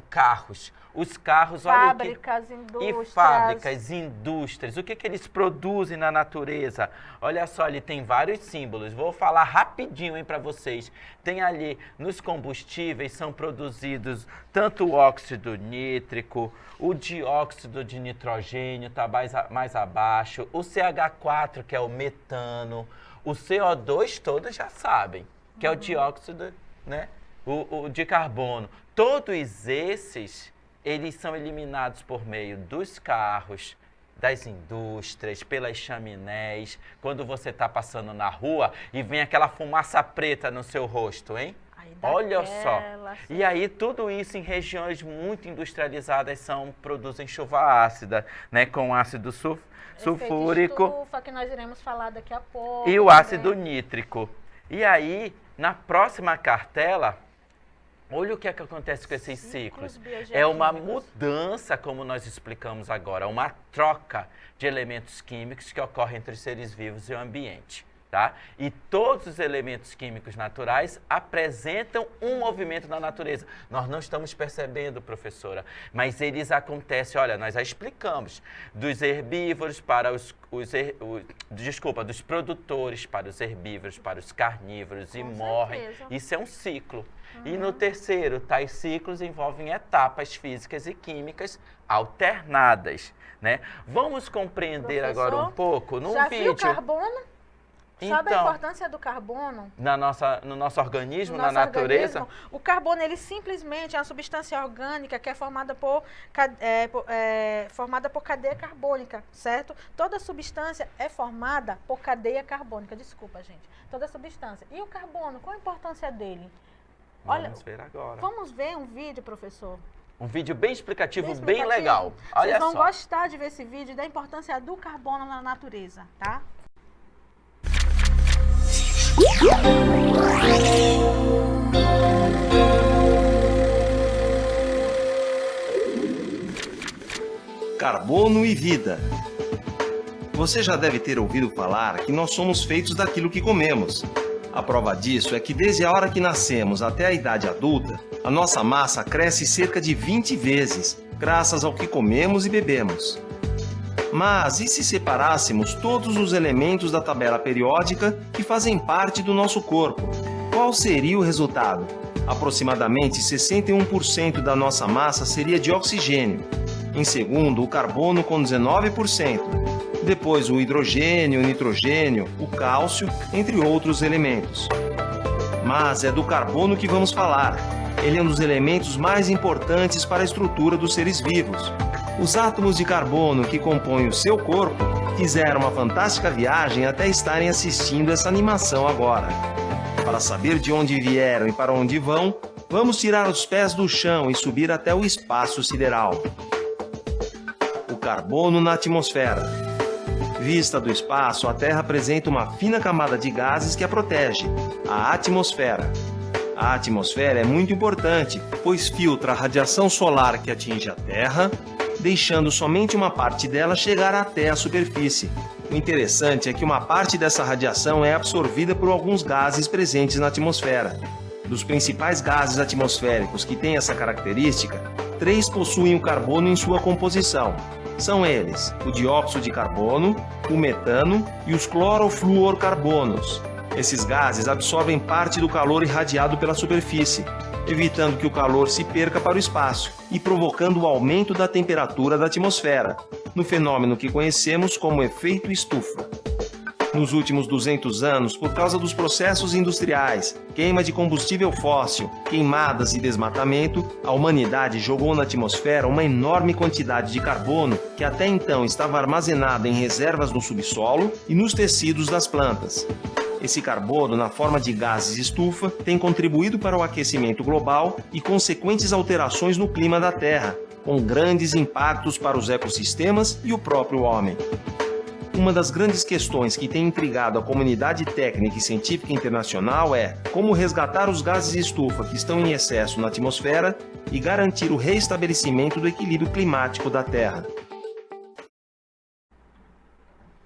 carros. Os carros, olha que... Fábricas, indústrias. E fábricas, indústrias, o que eles produzem na natureza? Olha só, ali tem vários símbolos, vou falar rapidinho, hein, para vocês. Tem ali, nos combustíveis, são produzidos tanto o óxido nítrico, o dióxido de nitrogênio está mais abaixo, o CH4, que é o metano, o CO2, todos já sabem, que é o dióxido, né, o de carbono. Todos esses... eles são eliminados por meio dos carros, das indústrias, pelas chaminés, quando você está passando na rua e vem aquela fumaça preta no seu rosto, hein? Olha só. E aí tudo isso em regiões muito industrializadas produzem chuva ácida, né? Com ácido sulfúrico. Estufa, que nós iremos falar daqui a pouco. E o ácido nítrico. E aí, na próxima cartela... olha o que é que acontece com esses ciclos. É uma mudança, como nós explicamos agora, uma troca de elementos químicos que ocorre entre os seres vivos e o ambiente, tá? E todos os elementos químicos naturais apresentam um movimento na natureza. Nós não estamos percebendo, professora, mas eles acontecem, olha, nós já explicamos, dos herbívoros para dos produtores para os herbívoros, para os carnívoros, e morrem. Isso é um ciclo. E no terceiro, tais ciclos envolvem etapas físicas e químicas alternadas, né? Vamos compreender agora um pouco num já vídeo. Viu o carbono? Sabe a Então, importância do carbono? no nosso organismo, na natureza? O carbono, ele simplesmente é uma substância orgânica que é formada por cadeia carbônica, certo? Toda substância é formada por cadeia carbônica. Desculpa, gente. Toda substância. E o carbono, qual a importância dele? Vamos ver agora. Vamos ver um vídeo, professor? Um vídeo bem explicativo, bem legal. Olha Vocês vão só. gostar de ver esse vídeo e da importância do carbono na natureza, tá? Carbono e vida. Você já deve ter ouvido falar que nós somos feitos daquilo que comemos. A prova disso é que desde a hora que nascemos até a idade adulta, a nossa massa cresce cerca de 20 vezes, graças ao que comemos e bebemos. Mas e se separássemos todos os elementos da tabela periódica que fazem parte do nosso corpo? Qual seria o resultado? Aproximadamente 61% da nossa massa seria de oxigênio. Em segundo, o carbono com 19%. Depois o hidrogênio, o nitrogênio, o cálcio, entre outros elementos. Mas é do carbono que vamos falar. Ele é um dos elementos mais importantes para a estrutura dos seres vivos. Os átomos de carbono que compõem o seu corpo fizeram uma fantástica viagem até estarem assistindo essa animação agora. Para saber de onde vieram e para onde vão, vamos tirar os pés do chão e subir até o espaço sideral. O carbono na atmosfera. Vista do espaço, a Terra apresenta uma fina camada de gases que a protege, a atmosfera. A atmosfera é muito importante, pois filtra a radiação solar que atinge a Terra, deixando somente uma parte dela chegar até a superfície. O interessante é que uma parte dessa radiação é absorvida por alguns gases presentes na atmosfera. Dos principais gases atmosféricos que têm essa característica, 3 possuem o carbono em sua composição. São eles o dióxido de carbono, o metano e os clorofluorcarbonos. Esses gases absorvem parte do calor irradiado pela superfície, evitando que o calor se perca para o espaço e provocando o aumento da temperatura da atmosfera, no fenômeno que conhecemos como efeito estufa. Nos últimos 200 anos, por causa dos processos industriais, queima de combustível fóssil, queimadas e desmatamento, a humanidade jogou na atmosfera uma enorme quantidade de carbono que até então estava armazenada em reservas no subsolo e nos tecidos das plantas. Esse carbono, na forma de gases estufa, tem contribuído para o aquecimento global e consequentes alterações no clima da Terra, com grandes impactos para os ecossistemas e o próprio homem. Uma das grandes questões que tem intrigado a comunidade técnica e científica internacional é como resgatar os gases estufa que estão em excesso na atmosfera e garantir o restabelecimento do equilíbrio climático da Terra.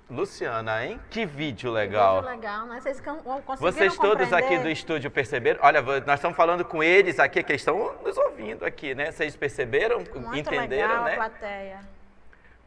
Luciana, hein? Que vídeo legal. Vídeo legal, né? Vocês conseguiram Vocês todos aqui compreender? do estúdio perceberam? Olha, nós estamos falando com eles aqui, que eles estão nos ouvindo aqui, né? Vocês perceberam? Muito Entenderam, legal, né? plateia.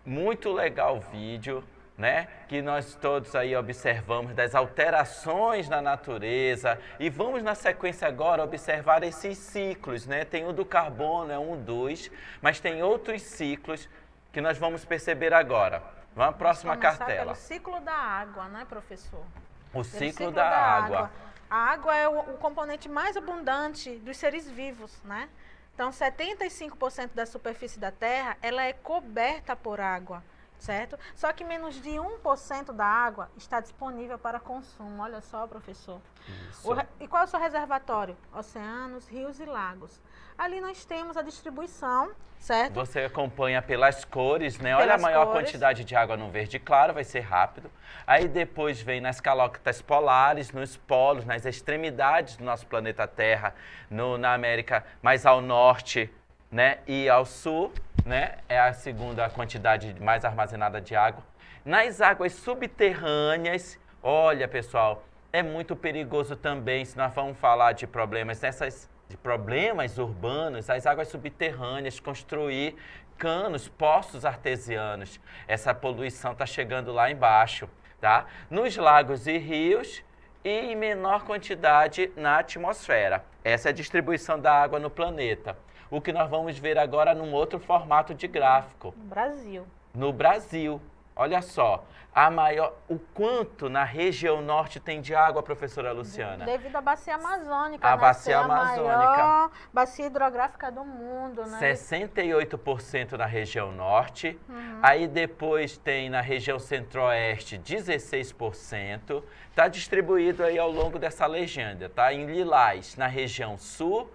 Muito legal o vídeo, né? Que nós todos aí observamos das alterações na natureza e vamos na sequência agora observar esses ciclos, né? Tem o do carbono, é 1, 2, mas tem outros ciclos que nós vamos perceber agora. Vamos à próxima cartela. Pelo ciclo da água, né, professor? O Pelo ciclo da água. A água é o componente mais abundante dos seres vivos, né? Então, 75% da superfície da Terra, ela é coberta por água, certo? Só que menos de 1% da água está disponível para consumo. Olha só, professor. E qual é o seu reservatório? Oceanos, rios e lagos. Ali nós temos a distribuição, certo? Você acompanha pelas cores, né? Olha a Pelas maior cores. quantidade de água no verde claro, vai ser rápido. Aí depois vem nas calotas polares, nos polos, nas extremidades do nosso planeta Terra, na América mais ao norte, né? E ao sul, né? É a segunda quantidade mais armazenada de água. Nas águas subterrâneas, olha, pessoal, é muito perigoso também, se nós vamos falar de problemas de problemas urbanos, as águas subterrâneas, construir canos, poços artesianos. Essa poluição está chegando lá embaixo, tá? Nos lagos e rios e em menor quantidade na atmosfera. Essa é a distribuição da água no planeta. O que nós vamos ver agora num outro formato de gráfico. No Brasil. No Brasil, olha só, o quanto na região norte tem de água, professora Luciana? Devido à bacia amazônica, A né? bacia Ser amazônica. A maior bacia hidrográfica do mundo, né? 68% na região norte, aí depois tem na região centro-oeste 16%, está distribuído aí ao longo dessa legenda, tá? Em lilás na região sul,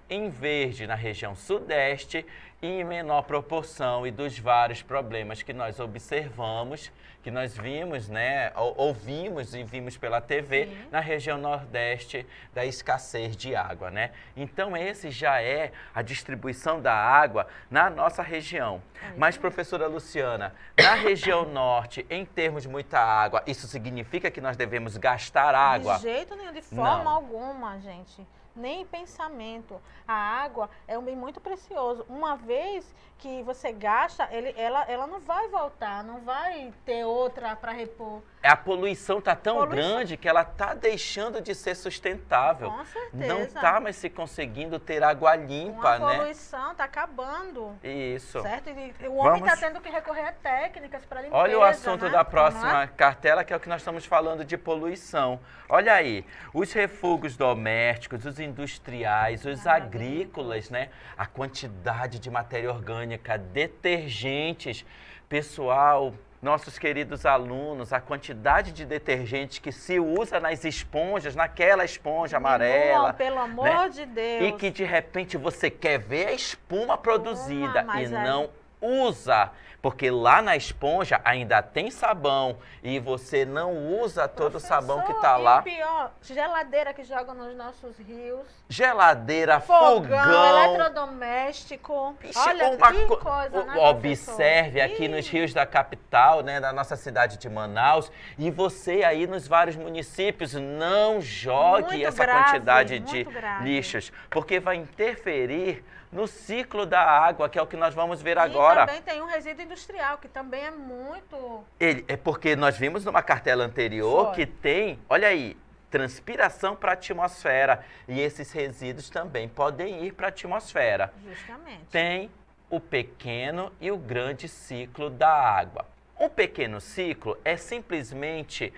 em verde na região sudeste e em menor proporção e dos vários problemas que nós observamos, que nós vimos, né, ouvimos e vimos pela TV, na região nordeste da escassez de água, né? Então, esse já é a distribuição da água na nossa região. Mas, professora Luciana, na região norte, em termos de muita água, isso significa que nós devemos gastar água? De jeito nenhum, de forma Não. alguma, gente. Nem em pensamento. A água é um bem muito precioso. Uma vez que você gasta, ela não vai voltar, não vai ter outra para repor. A poluição está tão Poluição. grande que ela está deixando de ser sustentável. Com certeza. Não está mais se conseguindo ter água A limpa, né? poluição está acabando. Isso. Certo? E o homem Vamos- está tendo que recorrer a técnicas para limpeza. Olha o assunto né? da Vamos próxima lá? cartela, que é o que nós estamos falando de poluição. Olha aí, os refugos domésticos, os industriais, os agrícolas, né? A quantidade de matéria orgânica, detergentes, pessoal, nossos queridos alunos, a quantidade de detergentes que se usa nas esponjas, naquela esponja amarela. Diminuam, pelo amor né? de Deus. E que de repente você quer ver a espuma produzida e mas não usa, porque lá na esponja ainda tem sabão e você não usa todo o sabão que está lá. E pior, geladeira que joga nos nossos rios. Geladeira, Fogão, fogão. eletrodoméstico. Ixi, Olha que coisa, né, observe professor? aqui nos rios da capital, né, da nossa cidade de Manaus, e você aí nos vários municípios, não jogue Muito essa grave, quantidade de muito grave. lixos, porque vai interferir no ciclo da água, que é o que nós vamos ver agora. E também tem um resíduo industrial, que também é muito... É porque nós vimos numa cartela anterior Foi. que tem, olha aí, transpiração para a atmosfera, e esses resíduos também podem ir para a atmosfera. Justamente. Tem o pequeno e o grande ciclo da água. Um pequeno ciclo é simplesmente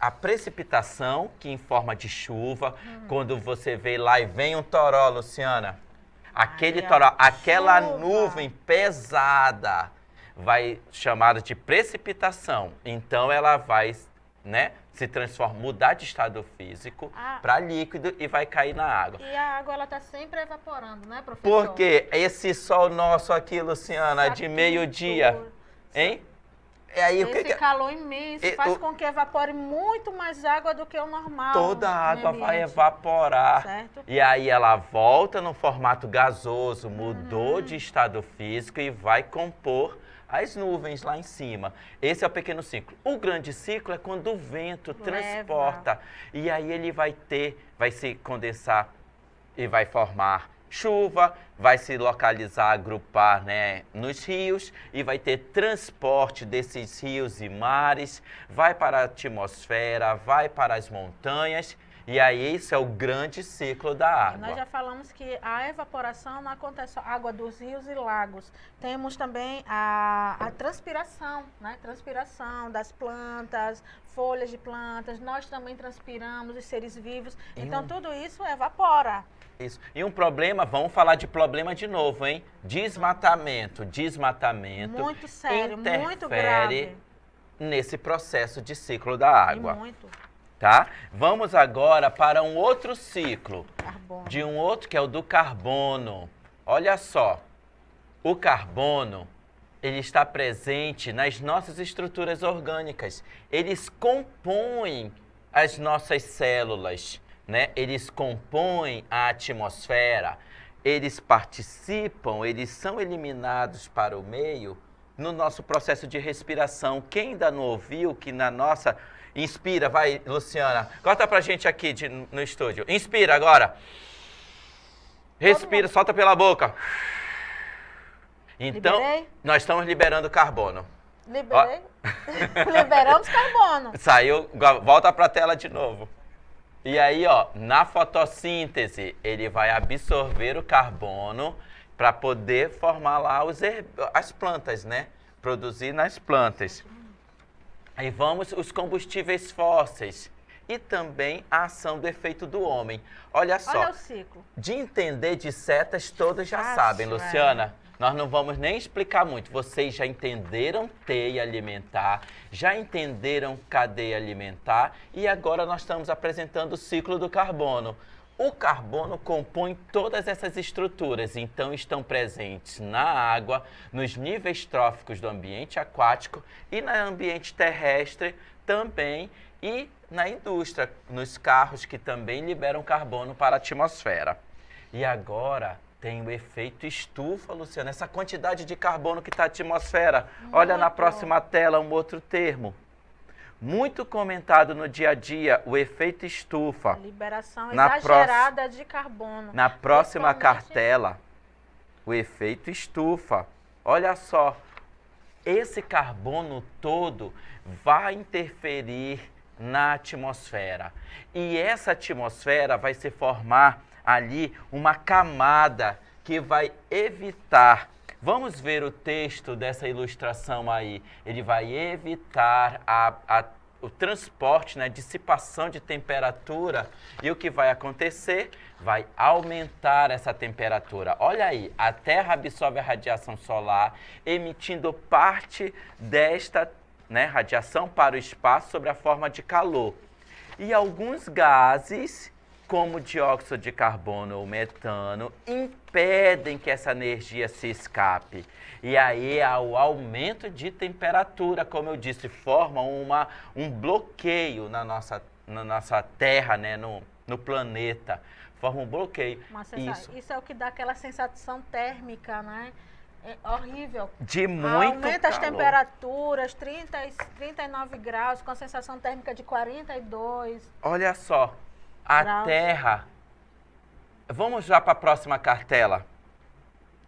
a precipitação, que em forma de chuva, quando você vê lá e vem um toró, Luciana, aquele Ai, toró, a aquela chuva. nuvem pesada, vai chamada de precipitação. Então ela vai, né, se transformar, mudar de estado físico para líquido e vai cair na água. E a água, ela está sempre evaporando, né, professor? Porque esse sol nosso aqui, Luciana, de meio-dia, hein? E aí, o que Esse calor imenso faz com que evapore muito mais água do que o normal. Toda a no água vai ambiente. evaporar. Certo. E aí ela volta no formato gasoso, mudou de estado físico e vai compor as nuvens lá em cima. Esse é o pequeno ciclo. O grande ciclo é quando o vento transporta. E aí ele vai se condensar e vai formar chuva, vai se localizar, agrupar, né, nos rios e vai ter transporte desses rios e mares, vai para a atmosfera, vai para as montanhas. E aí, isso é o grande ciclo da água. Nós já falamos que a evaporação não acontece só água dos rios e lagos. Temos também a transpiração, né? Transpiração das plantas, folhas de plantas. Nós também transpiramos, os seres vivos. Então, tudo isso evapora. Isso. E um problema, vamos falar de problema de novo, hein? Desmatamento. Muito sério, interfere muito grave. nesse processo de ciclo da água. E muito. Tá? Vamos agora para um outro ciclo, Carbono. de um outro que é o do carbono. Olha só, o carbono, ele está presente nas nossas estruturas orgânicas. Eles compõem as nossas células, né? Eles compõem a atmosfera, eles participam, eles são eliminados para o meio no nosso processo de respiração. Quem ainda não ouviu que na nossa... Inspira, vai, Luciana. Corta pra gente aqui no estúdio. Inspira agora. Respira, solta pela boca. Então, Liberei? nós estamos liberando carbono. Liberei? Liberamos carbono. Saiu, volta pra tela de novo. E aí, ó, na fotossíntese, ele vai absorver o carbono para poder formar lá as plantas, né? Produzir nas plantas. Aí vamos os combustíveis fósseis e também a ação do efeito do homem. Olha só, Olha o ciclo. de entender de setas todos já Fácil, sabem, Luciana. Nós não vamos nem explicar muito. Vocês já entenderam teia alimentar, já entenderam cadeia alimentar e agora nós estamos apresentando o ciclo do carbono. O carbono compõe todas essas estruturas, então estão presentes na água, nos níveis tróficos do ambiente aquático e no ambiente terrestre também e na indústria, nos carros que também liberam carbono para a atmosfera. E agora tem o efeito estufa, Luciana, essa quantidade de carbono que está na atmosfera. Olha na próxima tela um outro termo. Muito comentado no dia a dia, o efeito estufa. A liberação exagerada de carbono. Na próxima Principalmente... cartela, o efeito estufa. Olha só, esse carbono todo vai interferir na atmosfera. E essa atmosfera vai se formar ali uma camada que vai evitar. Vamos ver o texto dessa ilustração aí. Ele vai evitar o transporte, né, dissipação de temperatura. E o que vai acontecer? Vai aumentar essa temperatura. Olha aí, a Terra absorve a radiação solar, emitindo parte desta, né, radiação para o espaço sob a forma de calor. E alguns gases como o dióxido de carbono ou metano, impedem que essa energia se escape. E aí, o aumento de temperatura, como eu disse, forma um bloqueio na nossa Terra, né, no planeta. Forma um bloqueio. Isso é o que dá aquela sensação térmica, né? É horrível. De muito Aumenta as calor. temperaturas, 39 graus, com a sensação térmica de 42. Olha só, a graus. Terra... Vamos já para a próxima cartela.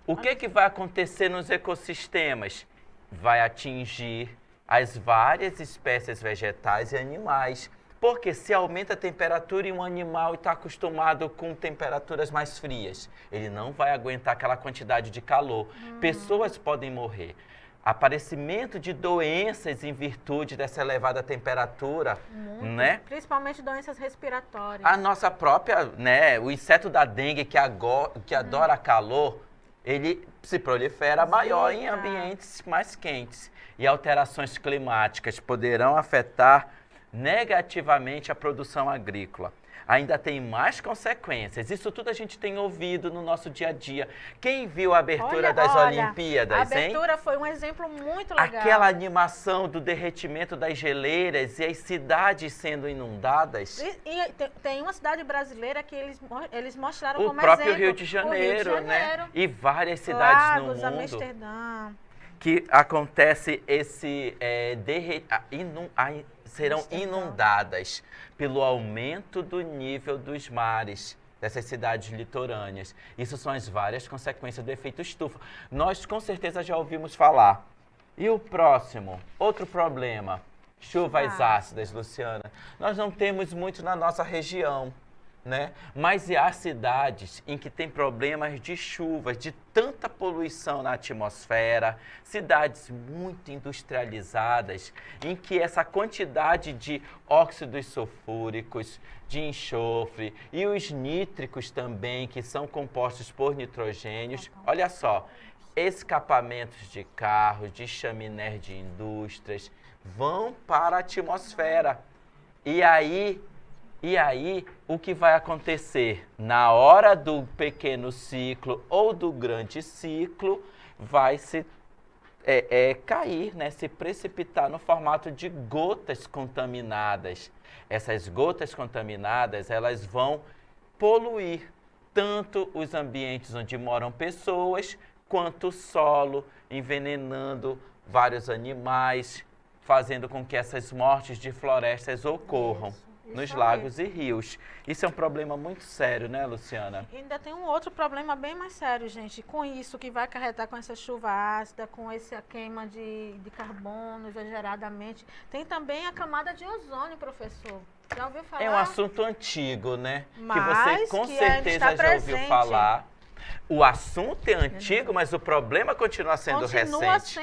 O que vai acontecer nos ecossistemas? Vai atingir as várias espécies vegetais e animais. Porque se aumenta a temperatura e um animal está acostumado com temperaturas mais frias, ele não vai aguentar aquela quantidade de calor. Pessoas podem morrer. Aparecimento de doenças em virtude dessa elevada temperatura, né? Principalmente doenças respiratórias. A nossa própria, né, o inseto da dengue que adora calor, ele se prolifera maior em ambientes mais quentes. E alterações climáticas poderão afetar negativamente a produção agrícola. Ainda tem mais consequências. Isso tudo a gente tem ouvido no nosso dia a dia. Quem viu a abertura das Olimpíadas, a abertura foi um exemplo muito legal. Aquela animação do derretimento das geleiras e as cidades sendo inundadas. E tem uma cidade brasileira que eles mostraram como exemplo. O próprio exemplo. Rio de Janeiro, né? E várias Lagos, cidades no mundo. Amsterdã. Que acontece esse serão inundadas pelo aumento do nível dos mares dessas cidades litorâneas. Isso são as várias consequências do efeito estufa. Nós com certeza já ouvimos falar. E o próximo, outro problema, chuvas ácidas, Luciana. Nós não temos muito na nossa região, né? Mas há cidades em que tem problemas de chuvas, de tanta poluição na atmosfera, cidades muito industrializadas, em que essa quantidade de óxidos sulfúricos, de enxofre e os nítricos também, que são compostos por nitrogênios, olha só, escapamentos de carros, de chaminés de indústrias, vão para a atmosfera. E aí, o que vai acontecer? Na hora do pequeno ciclo ou do grande ciclo, vai se cair, né? Se precipitar no formato de gotas contaminadas. Essas gotas contaminadas, elas vão poluir tanto os ambientes onde moram pessoas, quanto o solo, envenenando vários animais, fazendo com que essas mortes de florestas ocorram. Nos lagos e rios. Isso é um problema muito sério, né, Luciana? E ainda tem um outro problema bem mais sério, gente. Com isso que vai acarretar com essa chuva ácida, com essa queima de carbono exageradamente. Tem também a camada de ozônio, professor. Já ouviu falar? É um assunto antigo, né? Mas que você com certeza já ouviu falar. O assunto é antigo, mas o problema continua sendo recente.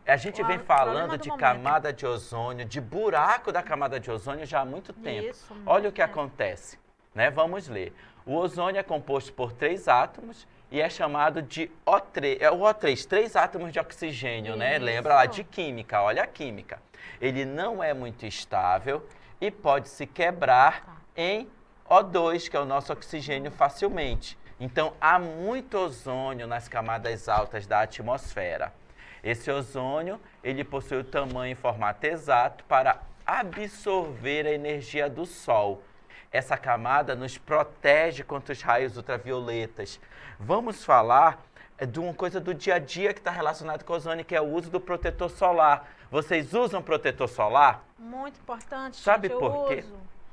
A gente vem falando de camada de ozônio, de buraco da camada de ozônio já há muito tempo. Olha o que acontece, né? Vamos ler. O ozônio é composto por 3 átomos e é chamado de O3. É o O3, 3 átomos de oxigênio, né? Lembra lá de química, olha a química. Ele não é muito estável e pode se quebrar em O2, que é o nosso oxigênio, facilmente. Então, há muito ozônio nas camadas altas da atmosfera. Esse ozônio, ele possui o tamanho e formato exato para absorver a energia do Sol. Essa camada nos protege contra os raios ultravioletas. Vamos falar de uma coisa do dia a dia que está relacionada com o ozônio, que é o uso do protetor solar. Vocês usam protetor solar? Muito importante. Sabe por quê?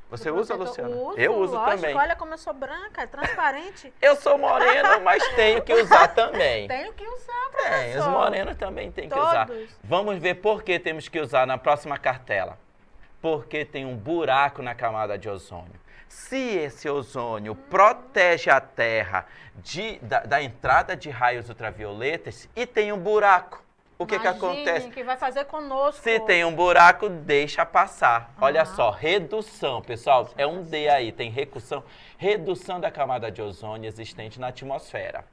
Você usa, Luciana? Eu uso lógico, também. Olha como eu sou branca, é transparente. Eu sou moreno, mas tenho que usar também. Tenho que usar, professor. Os morenos também têm que usar. Vamos ver por que temos que usar na próxima cartela. Porque tem um buraco na camada de ozônio. Se esse ozônio protege a Terra da entrada de raios ultravioletas e tem um buraco, o que acontece? O que vai fazer conosco? Se tem um buraco, deixa passar. Olha só, redução, pessoal, é um D aí, tem redução da camada de ozônio existente na atmosfera.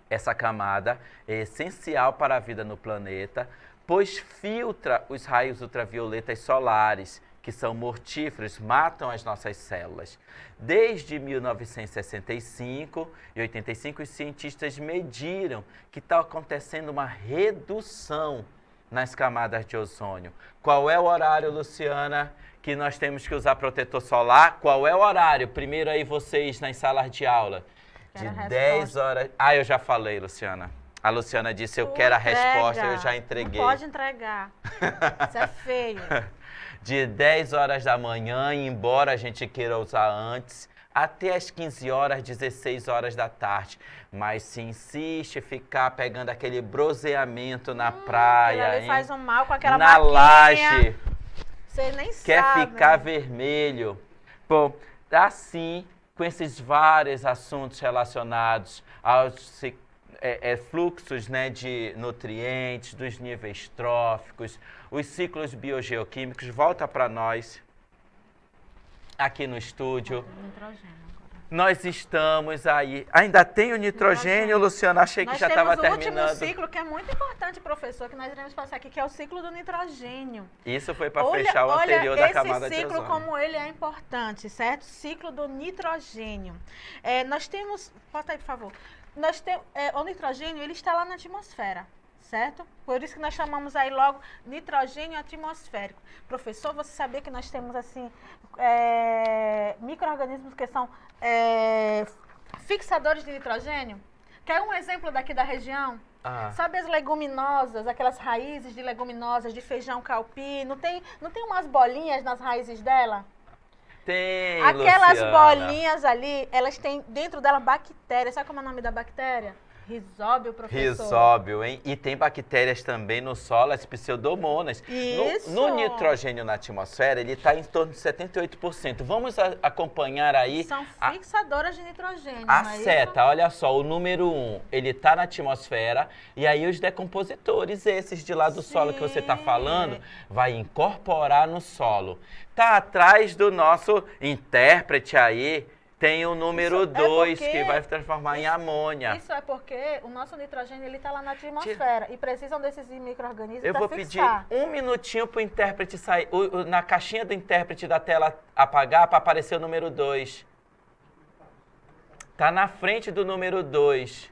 Essa camada é essencial para a vida no planeta, pois filtra os raios ultravioletas solares que são mortíferos, matam as nossas células. Desde 1965 e 85, os cientistas mediram que está acontecendo uma redução nas camadas de ozônio. Qual é o horário, Luciana, que nós temos que usar protetor solar? Qual é o horário? Primeiro aí vocês nas salas de aula. De 10 horas... Ah, eu já falei, Luciana. A Luciana disse, eu quero a resposta, eu já entreguei. Não pode entregar. Isso é feio. De 10 horas da manhã, embora a gente queira usar antes, até as 15 horas, 16 horas da tarde. Mas se insiste ficar pegando aquele bronzeamento na praia, ele faz um mal com aquela na maquinha. laje, Vocês nem quer sabem. ficar vermelho. Bom, assim, com esses vários assuntos relacionados aos fluxos, né, de nutrientes, dos níveis tróficos, os ciclos biogeoquímicos, volta para nós aqui no estúdio. Nós estamos aí. Ainda tem o nitrogênio, Luciana? Achei que já estava terminando. Nós temos o último ciclo, que é muito importante, professor, que nós iremos passar aqui, que é o ciclo do nitrogênio. Isso foi para fechar o anterior da camada de ozônio. Olha esse ciclo como ele é importante, certo? Ciclo do nitrogênio. Nós temos... Bota aí, por favor. Nós temos, o nitrogênio, ele está lá na atmosfera, certo? Por isso que nós chamamos aí logo nitrogênio atmosférico. Professor, você sabia que nós temos, assim, micro-organismos que são fixadores de nitrogênio? Quer um exemplo daqui da região? Sabe as leguminosas, aquelas raízes de leguminosas, de feijão calpi? Não tem umas bolinhas nas raízes dela? Tem, Aquelas Luciana. bolinhas ali, elas têm dentro dela bactérias. Sabe como é o nome da bactéria? Risóbio, professor. Risóbio, hein? E tem bactérias também no solo, as pseudomonas. Isso. No nitrogênio na atmosfera, ele está em torno de 78%. Vamos acompanhar aí... São fixadoras de nitrogênio, A não é seta, isso? olha só, o número 1, ele está na atmosfera, e aí os decompositores, esses de lá do solo que você está falando, vai incorporar no solo. Tá atrás do nosso intérprete aí, tem o número 2, que vai transformar em amônia. Isso é porque o nosso nitrogênio está lá na atmosfera e precisam desses micro-organismos para Eu vou pedir um minutinho para o intérprete sair, na caixinha do intérprete da tela apagar, para aparecer o número 2. Tá na frente do número 2.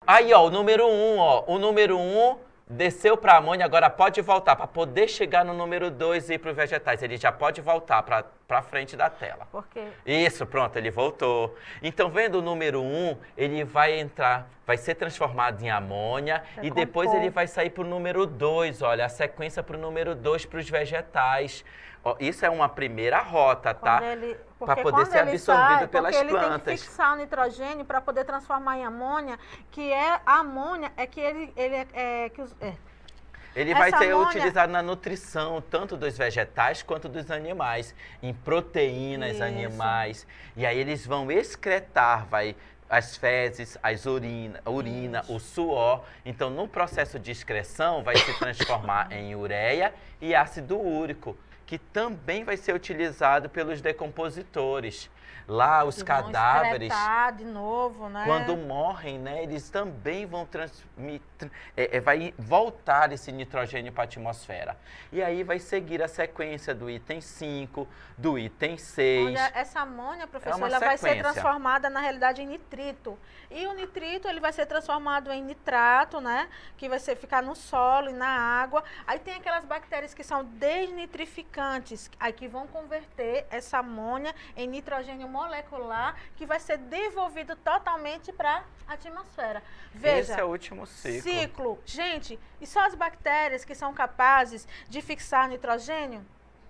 Aí, ó, o número 1, ó. O número 1 desceu para a amônia, agora pode voltar. Para poder chegar no número 2 e ir para os vegetais, ele já pode voltar para frente da tela. Por quê? Isso, pronto, ele voltou. Então, vendo o número 1, ele vai entrar, vai ser transformado em amônia e depois ele vai sair para o número 2, olha, a sequência para o número 2 para os vegetais. Ó, isso é uma primeira rota, tá? Para poder ser absorvido pelas plantas. Ele tem que fixar o nitrogênio para poder transformar em amônia, que é a amônia, Ele vai ser utilizado na nutrição, tanto dos vegetais quanto dos animais, em proteínas animais. E aí eles vão excretar, as fezes, a urina, o suor. Então, no processo de excreção, vai se transformar em ureia e ácido úrico, que também vai ser utilizado pelos decompositores. Lá, os cadáveres, de novo, né? Quando morrem, né, eles também vão vai voltar esse nitrogênio para a atmosfera. E aí vai seguir a sequência do item 5, do item 6. Olha, essa amônia, professor, ela vai ser transformada, na realidade, em nitrito. E o nitrito, ele vai ser transformado em nitrato, né? Que vai ficar no solo e na água. Aí tem aquelas bactérias que são desnitrificantes, aí que vão converter essa amônia em nitrogênio molecular, que vai ser devolvido totalmente para a atmosfera. Veja, esse é o último ciclo. Gente, e só as bactérias que são capazes de fixar nitrogênio?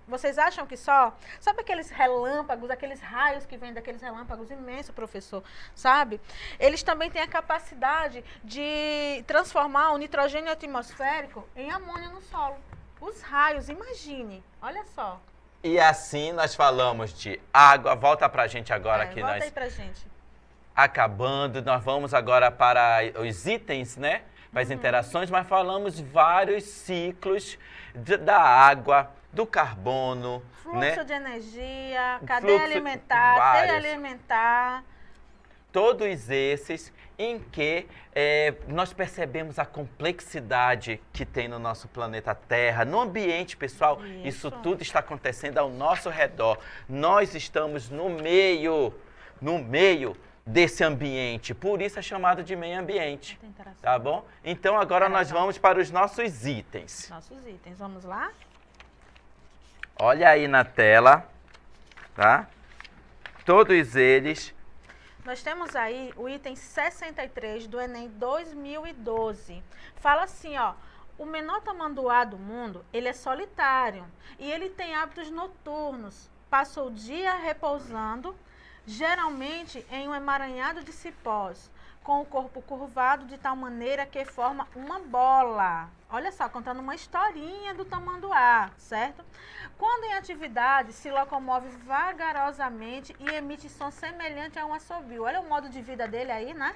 Vocês acham que só? Sabe aqueles relâmpagos, aqueles raios que vêm daqueles relâmpagos imensos, professor? Sabe? Eles também têm a capacidade de transformar o nitrogênio atmosférico em amônia no solo. Os raios, imagine. Olha só. E assim nós falamos de água. Volta pra gente agora aqui. Volta aí pra gente. Acabando, nós vamos agora para os itens, né? Para as interações, mas falamos vários ciclos da água, do carbono, fluxo né? de energia, cadeia alimentar, teia alimentar. todos esses em que nós percebemos a complexidade que tem no nosso planeta Terra, no ambiente, pessoal. Isso tudo está acontecendo ao nosso redor. Nós estamos no meio desse ambiente, por isso é chamado de meio ambiente, tá bom? Então agora nós vamos para os nossos itens. Nossos itens, vamos lá? Olha aí na tela, tá? Todos eles. Nós temos aí o item 63 do Enem 2012. Fala assim, ó, o menor tamanduá do mundo, ele é solitário e ele tem hábitos noturnos. Passa o dia repousando, geralmente em um emaranhado de cipós, com o corpo curvado de tal maneira que forma uma bola. Olha só, contando uma historinha do tamanduá, certo? Quando em atividade, se locomove vagarosamente e emite som semelhante a um assobio. Olha o modo de vida dele aí, né?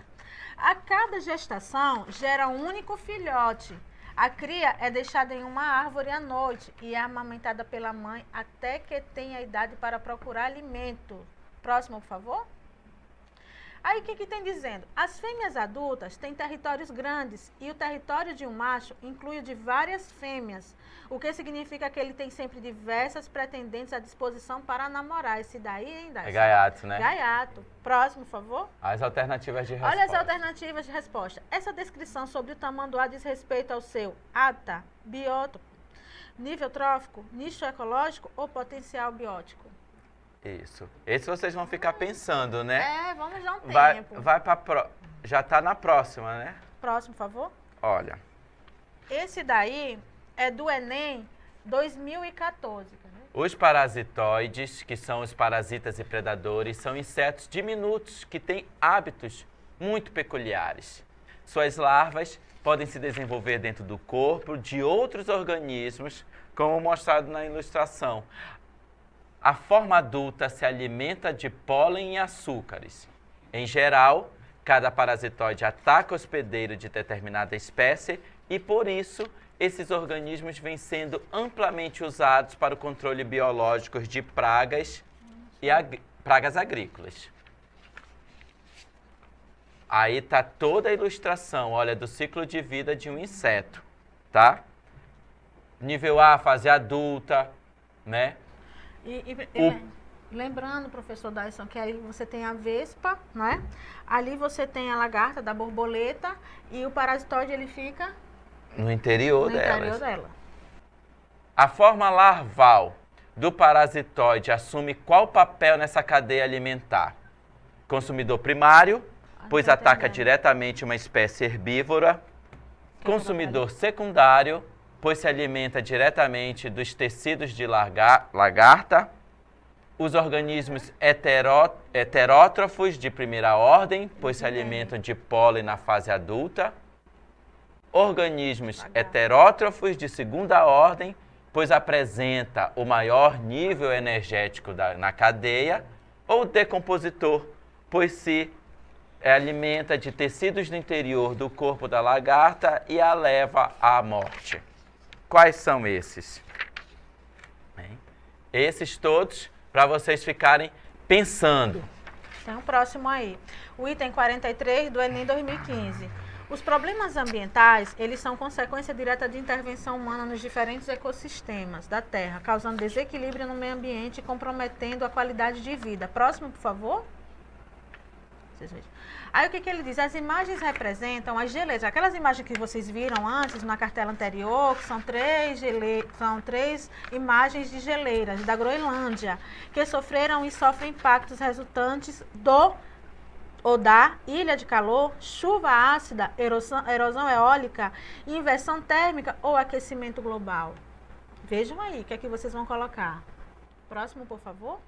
A cada gestação, gera um único filhote. A cria é deixada em uma árvore à noite e é amamentada pela mãe até que tenha idade para procurar alimento. Próximo, por favor. Aí o que tem dizendo? As fêmeas adultas têm territórios grandes e o território de um macho inclui o de várias fêmeas, o que significa que ele tem sempre diversas pretendentes à disposição para namorar. Esse daí, hein, Daci? É gaiato, né? Gaiato. Próximo, por favor. As alternativas de resposta. Olha as alternativas de resposta. Essa descrição sobre o tamanduá diz respeito ao seu hábitat, biótopo, nível trófico, nicho ecológico ou potencial biótico? Isso. Esse vocês vão ficar pensando, né? Vamos dar um tempo. Vai para já está na próxima, né? Próximo, por favor. Olha. Esse daí é do Enem 2014. Os parasitoides, que são os parasitas e predadores, são insetos diminutos que têm hábitos muito peculiares. Suas larvas podem se desenvolver dentro do corpo de outros organismos, como mostrado na ilustração. A forma adulta se alimenta de pólen e açúcares. Em geral, cada parasitoide ataca o hospedeiro de determinada espécie e, por isso, esses organismos vêm sendo amplamente usados para o controle biológico de pragas e pragas agrícolas. Aí está toda a ilustração, olha, do ciclo de vida de um inseto, tá? Nível A, fase adulta, né? Lembrando, professor Dyson, que aí você tem a vespa, né? Ali você tem a lagarta da borboleta e o parasitóide ele fica no interior dela. A forma larval do parasitoide assume qual papel nessa cadeia alimentar? Consumidor primário, pois ataca diretamente uma espécie herbívora. Consumidor secundário, pois se alimenta diretamente dos tecidos de lagarta. Os organismos heterótrofos de primeira ordem, pois se alimentam de pólen na fase adulta. Organismos heterótrofos de segunda ordem, pois apresenta o maior nível energético na cadeia. Ou decompositor, pois se alimenta de tecidos do interior do corpo da lagarta e a leva à morte. Quais são esses? Esses todos para vocês ficarem pensando. Tem um próximo aí. O item 43 do Enem 2015. Os problemas ambientais, eles são consequência direta de intervenção humana nos diferentes ecossistemas da Terra, causando desequilíbrio no meio ambiente e comprometendo a qualidade de vida. Próximo, por favor. Vocês vejam. Aí o que ele diz? As imagens representam as geleiras. Aquelas imagens que vocês viram antes, na cartela anterior, que são três imagens de geleiras da Groenlândia, que sofreram e sofrem impactos resultantes da ilha de calor, chuva ácida, erosão eólica, inversão térmica ou aquecimento global. Vejam aí, o que é que vocês vão colocar. Próximo, por favor.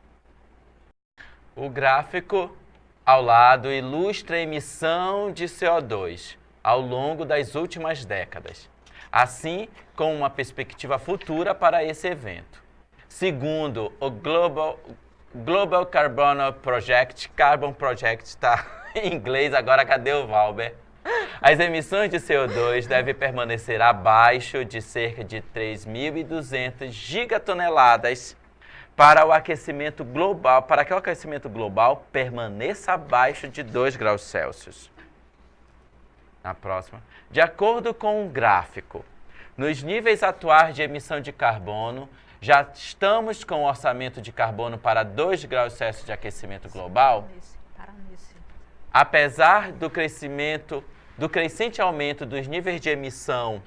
O gráfico ao lado ilustra a emissão de CO2 ao longo das últimas décadas, assim como uma perspectiva futura para esse evento. Segundo o Global Carbon Project está em inglês, agora cadê o Valber? As emissões de CO2 devem permanecer abaixo de cerca de 3.200 gigatoneladas para o aquecimento global, para que o aquecimento global permaneça abaixo de 2 graus Celsius. Na próxima. De acordo com o gráfico, nos níveis atuais de emissão de carbono, já estamos com o orçamento de carbono para 2 graus Celsius de aquecimento global. Apesar do crescente aumento dos níveis de emissão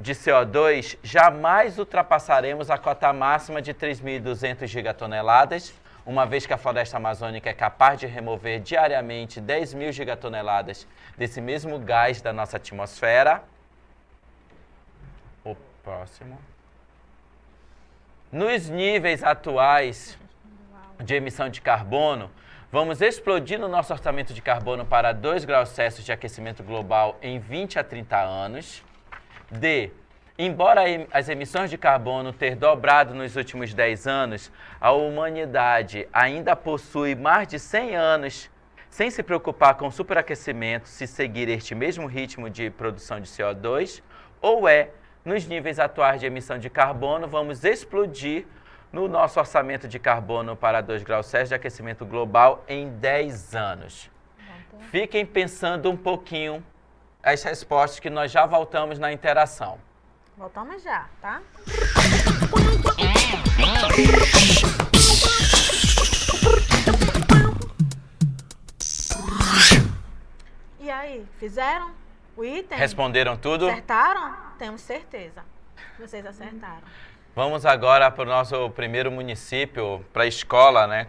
de CO2, jamais ultrapassaremos a cota máxima de 3.200 gigatoneladas, uma vez que a floresta amazônica é capaz de remover diariamente 10.000 gigatoneladas desse mesmo gás da nossa atmosfera. O próximo. Nos níveis atuais de emissão de carbono, vamos explodir no nosso orçamento de carbono para 2 graus Celsius de aquecimento global em 20 a 30 anos. Embora as emissões de carbono ter dobrado nos últimos 10 anos, a humanidade ainda possui mais de 100 anos sem se preocupar com superaquecimento se seguir este mesmo ritmo de produção de CO2, ou nos níveis atuais de emissão de carbono, vamos explodir no nosso orçamento de carbono para 2 graus Celsius de aquecimento global em 10 anos. Fiquem pensando um pouquinho as respostas que nós já voltamos na interação. Voltamos já, tá? E aí, fizeram o item? Responderam tudo? Acertaram? Temos certeza. Vocês acertaram. Vamos agora para o nosso primeiro município, para a escola, né?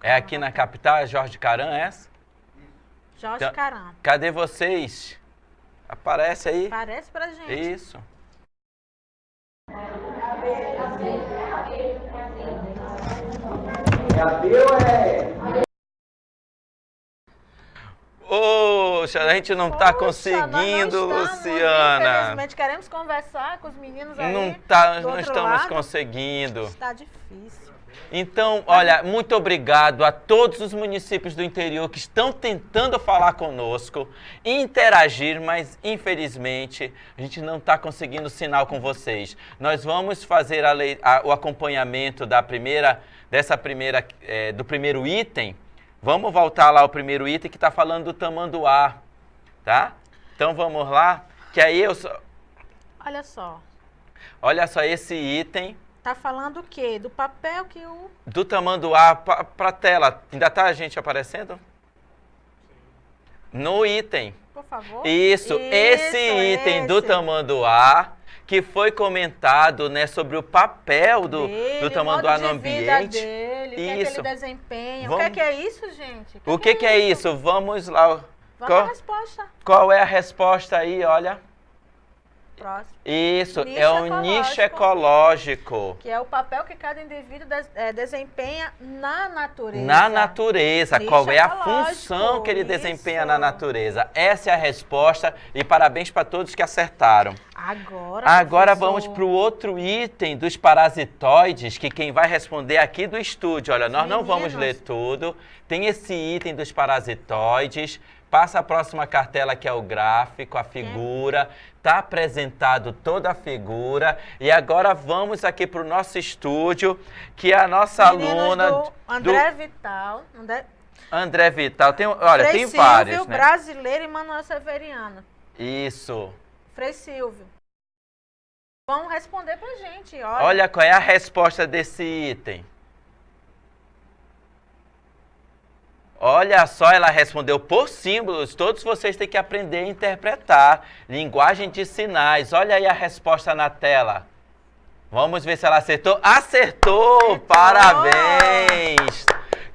É aqui na capital, Jorge Caram, é essa? Jorge Caram. Cadê vocês? Aparece aí. Aparece pra gente. Isso. Poxa, a gente não está conseguindo, Luciana. Infelizmente, queremos conversar com os meninos aí. Não estamos conseguindo. Está difícil. Então, olha, muito obrigado a todos os municípios do interior que estão tentando falar conosco, interagir, mas infelizmente a gente não está conseguindo sinal com vocês. Nós vamos fazer o acompanhamento do primeiro item. Vamos voltar lá ao primeiro item que está falando do tamanduá, tá? Então vamos lá, que aí Olha só esse item. Tá falando o quê? Do papel que o... Do tamanduá para a tela. Ainda tá a gente aparecendo? No item. Por favor. Isso, esse item do tamanduá, que foi comentado, né, sobre o papel do tamanduá no ambiente. Dele, o que é que ele desempenha. Vamos... O que é isso, gente? O que é isso? Vamos lá. Vamos à resposta. Qual é a resposta aí, olha? Próximo. Isso, é o nicho ecológico. Que é o papel que cada indivíduo desempenha na natureza. Na natureza. Nicho qual é a ecológico, função que ele desempenha na natureza? Essa é a resposta e parabéns para todos que acertaram. Agora vamos para o outro item dos parasitoides, que quem vai responder aqui do estúdio. Olha, nós não vamos ler tudo. Tem esse item dos parasitoides. Passa a próxima cartela, que é o gráfico, a figura. Está apresentado toda a figura. E agora vamos aqui para o nosso estúdio, que é a nossa aluna... André Vital. André Vital. Tem vários, Silvio, né? Brasileiro e Manuel Severiano. Isso. Frei Silvio. Vão responder pra gente, Olha qual é a resposta desse item. Olha só, ela respondeu por símbolos. Todos vocês têm que aprender a interpretar. Linguagem de sinais. Olha aí a resposta na tela. Vamos ver se ela acertou. Acertou! Parabéns!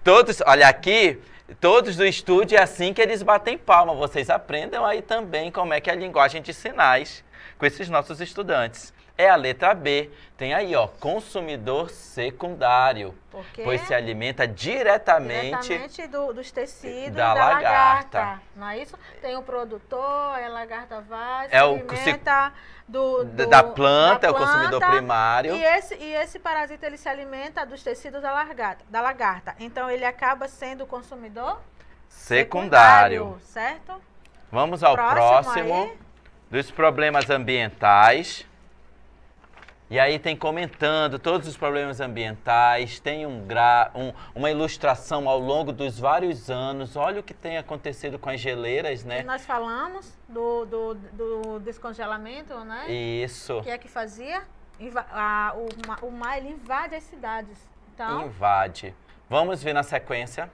Todos, olha aqui, todos do estúdio é assim que eles batem palma. Vocês aprendam aí também como é que é a linguagem de sinais com esses nossos estudantes. É a letra B. Tem aí, consumidor secundário. Pois se alimenta diretamente dos tecidos da lagarta. Não é isso? Tem o produtor, a lagarta vai, se alimenta da planta, é o consumidor primário. E esse parasita, ele se alimenta dos tecidos da lagarta. Então, ele acaba sendo o consumidor secundário. Certo? Vamos ao próximo dos problemas ambientais. E aí tem comentando todos os problemas ambientais, tem uma ilustração ao longo dos vários anos. Olha o que tem acontecido com as geleiras, né? E nós falamos do descongelamento, né? Isso. O que é que fazia? O mar, ele invade as cidades. Então, Invade. Vamos ver na sequência.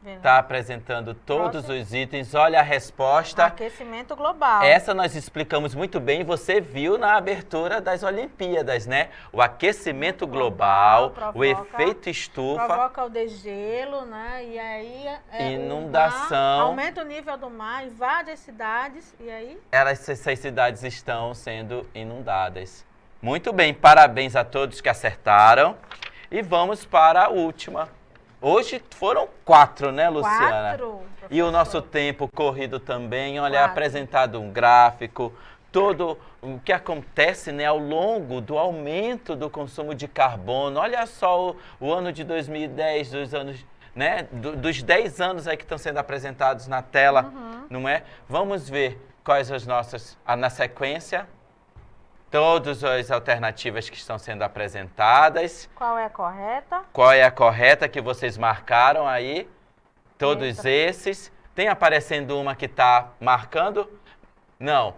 Está apresentando todos os itens. Olha a resposta. Aquecimento global. Essa nós explicamos muito bem. Você viu na abertura das Olimpíadas, né? O aquecimento global, o efeito estufa. Provoca o degelo, né? E aí... inundação. Aumenta o nível do mar, invade as cidades e aí... Essas cidades estão sendo inundadas. Muito bem. Parabéns a todos que acertaram. E vamos para a última. Hoje foram 4, né, Luciana? 4, e o nosso tempo corrido também. Olha, apresentado um gráfico, todo o que acontece, né, ao longo do aumento do consumo de carbono. Olha só o ano de 2010, dos anos, né, dos 10 anos aí que estão sendo apresentados na tela, não é? Vamos ver quais as nossas, na sequência. Todas as alternativas que estão sendo apresentadas. Qual é a correta? Qual é a correta que vocês marcaram aí? Todos esses. Tem aparecendo uma que está marcando? Não.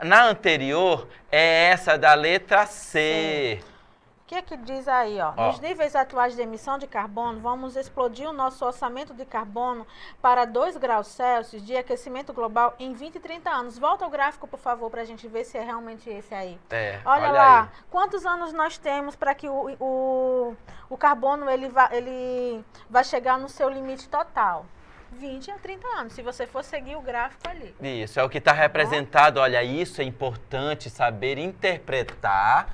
Na anterior, é essa da letra C. Sim. O que é que diz aí, ó? Nos níveis atuais de emissão de carbono, vamos explodir o nosso orçamento de carbono para 2 graus Celsius de aquecimento global em 20 e 30 anos. Volta o gráfico, por favor, para a gente ver se é realmente esse aí. Olha lá, aí. Quantos anos nós temos para que o carbono ele vai chegar no seu limite total? 20 a 30 anos, se você for seguir o gráfico ali. Isso, é o que está representado. Olha, isso é importante saber interpretar.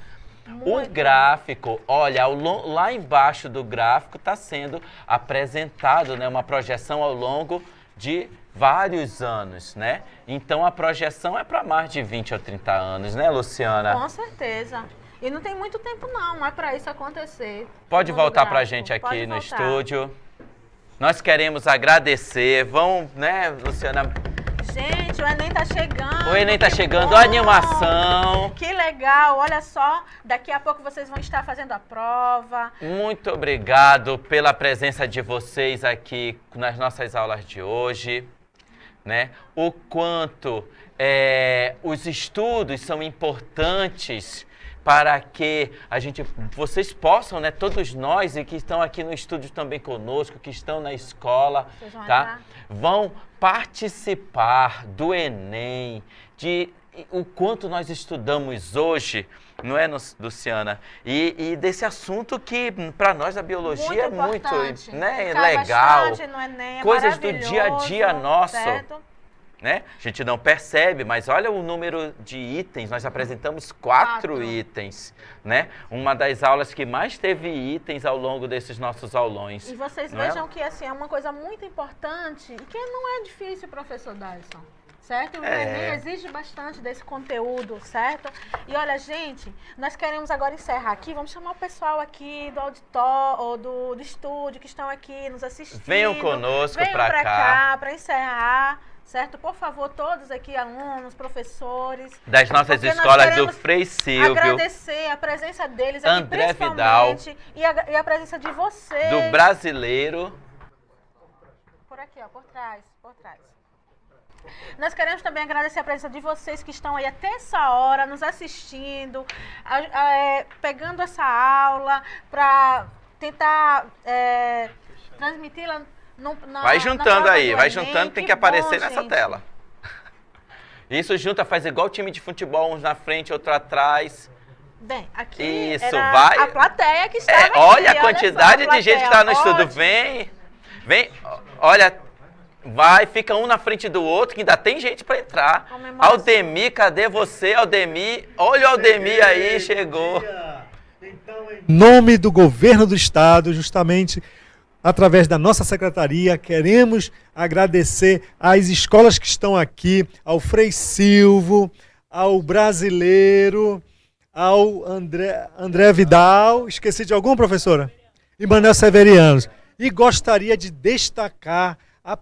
O gráfico, olha, lá embaixo do gráfico está sendo apresentado, né, uma projeção ao longo de vários anos, né? Então a projeção é para mais de 20 ou 30 anos, né, Luciana? Com certeza. E não tem muito tempo não é para isso acontecer. Pode voltar para a gente aqui no estúdio. Nós queremos agradecer. Vamos, né, Luciana? Gente, o Enem tá chegando. O Enem tá chegando, a animação. Que legal, olha só, daqui a pouco vocês vão estar fazendo a prova. Muito obrigado pela presença de vocês aqui nas nossas aulas de hoje, né? O quanto os estudos são importantes para que vocês possam, né, todos nós e que estão aqui no estúdio também conosco, que estão na escola, tá? Vão participar do Enem, o quanto nós estudamos hoje, não é, Luciana? E desse assunto que, para nós, da biologia é muito, né, legal. No Enem, coisas do dia a dia nosso. Certo? Né? A gente não percebe, mas olha o número de itens, nós apresentamos 4 itens, né? Uma das aulas que mais teve itens ao longo desses nossos aulões. E vocês vejam que assim, é uma coisa muito importante e que não é difícil, professor Dyson, certo? O Enem exige bastante desse conteúdo, certo? E olha, gente, nós queremos agora encerrar aqui, vamos chamar o pessoal aqui do auditório, ou do estúdio, que estão aqui nos assistindo. Venham conosco para cá. Para encerrar. Certo? Por favor, todos aqui, alunos, professores. Das nossas escolas do Frei Silvio. Agradecer a presença deles aqui, André Vidal. E a presença de vocês. Do Brasileiro. Por aqui, ó, por trás. Nós queremos também agradecer a presença de vocês que estão aí até essa hora, nos assistindo, pegando essa aula para tentar transmiti-la. Vai juntando aí, vai Enem, juntando, tem que aparecer bom, nessa gente. tela. Isso junta, faz igual time de futebol, uns na frente, outro atrás. Bem, aqui isso, era vai. A plateia que estava aqui. Olha a quantidade de gente que está no estudo. Vem, olha, vai, fica um na frente do outro, que ainda tem gente para entrar. Aldemir, cadê você, Aldemir? Olha o Aldemir aí, chegou. Então, em nome do governo do estado, justamente através da nossa secretaria, queremos agradecer às escolas que estão aqui, ao Frei Silvio, ao Brasileiro, ao André Vidal, esqueci de algum, professora? E Manuel Severianos. E gostaria de destacar a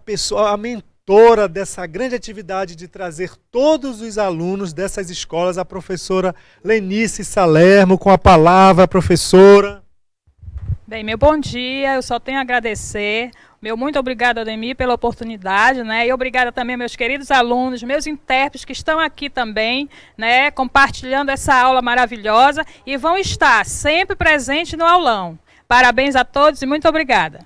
mentora promotora dessa grande atividade de trazer todos os alunos dessas escolas, a professora Lenice Salermo, com a palavra, professora. Bem, meu bom dia, eu só tenho a agradecer. Meu muito obrigada, Ademir, pela oportunidade, né? E obrigada também aos meus queridos alunos, meus intérpretes que estão aqui também, né? Compartilhando essa aula maravilhosa e vão estar sempre presentes no aulão. Parabéns a todos e muito obrigada.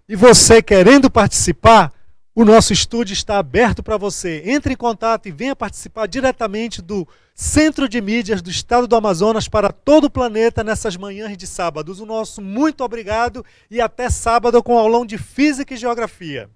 E você querendo participar, o nosso estúdio está aberto para você. Entre em contato e venha participar diretamente do Centro de Mídias do Estado do Amazonas para todo o planeta nessas manhãs de sábados. O nosso muito obrigado e até sábado com o aulão de Física e Geografia.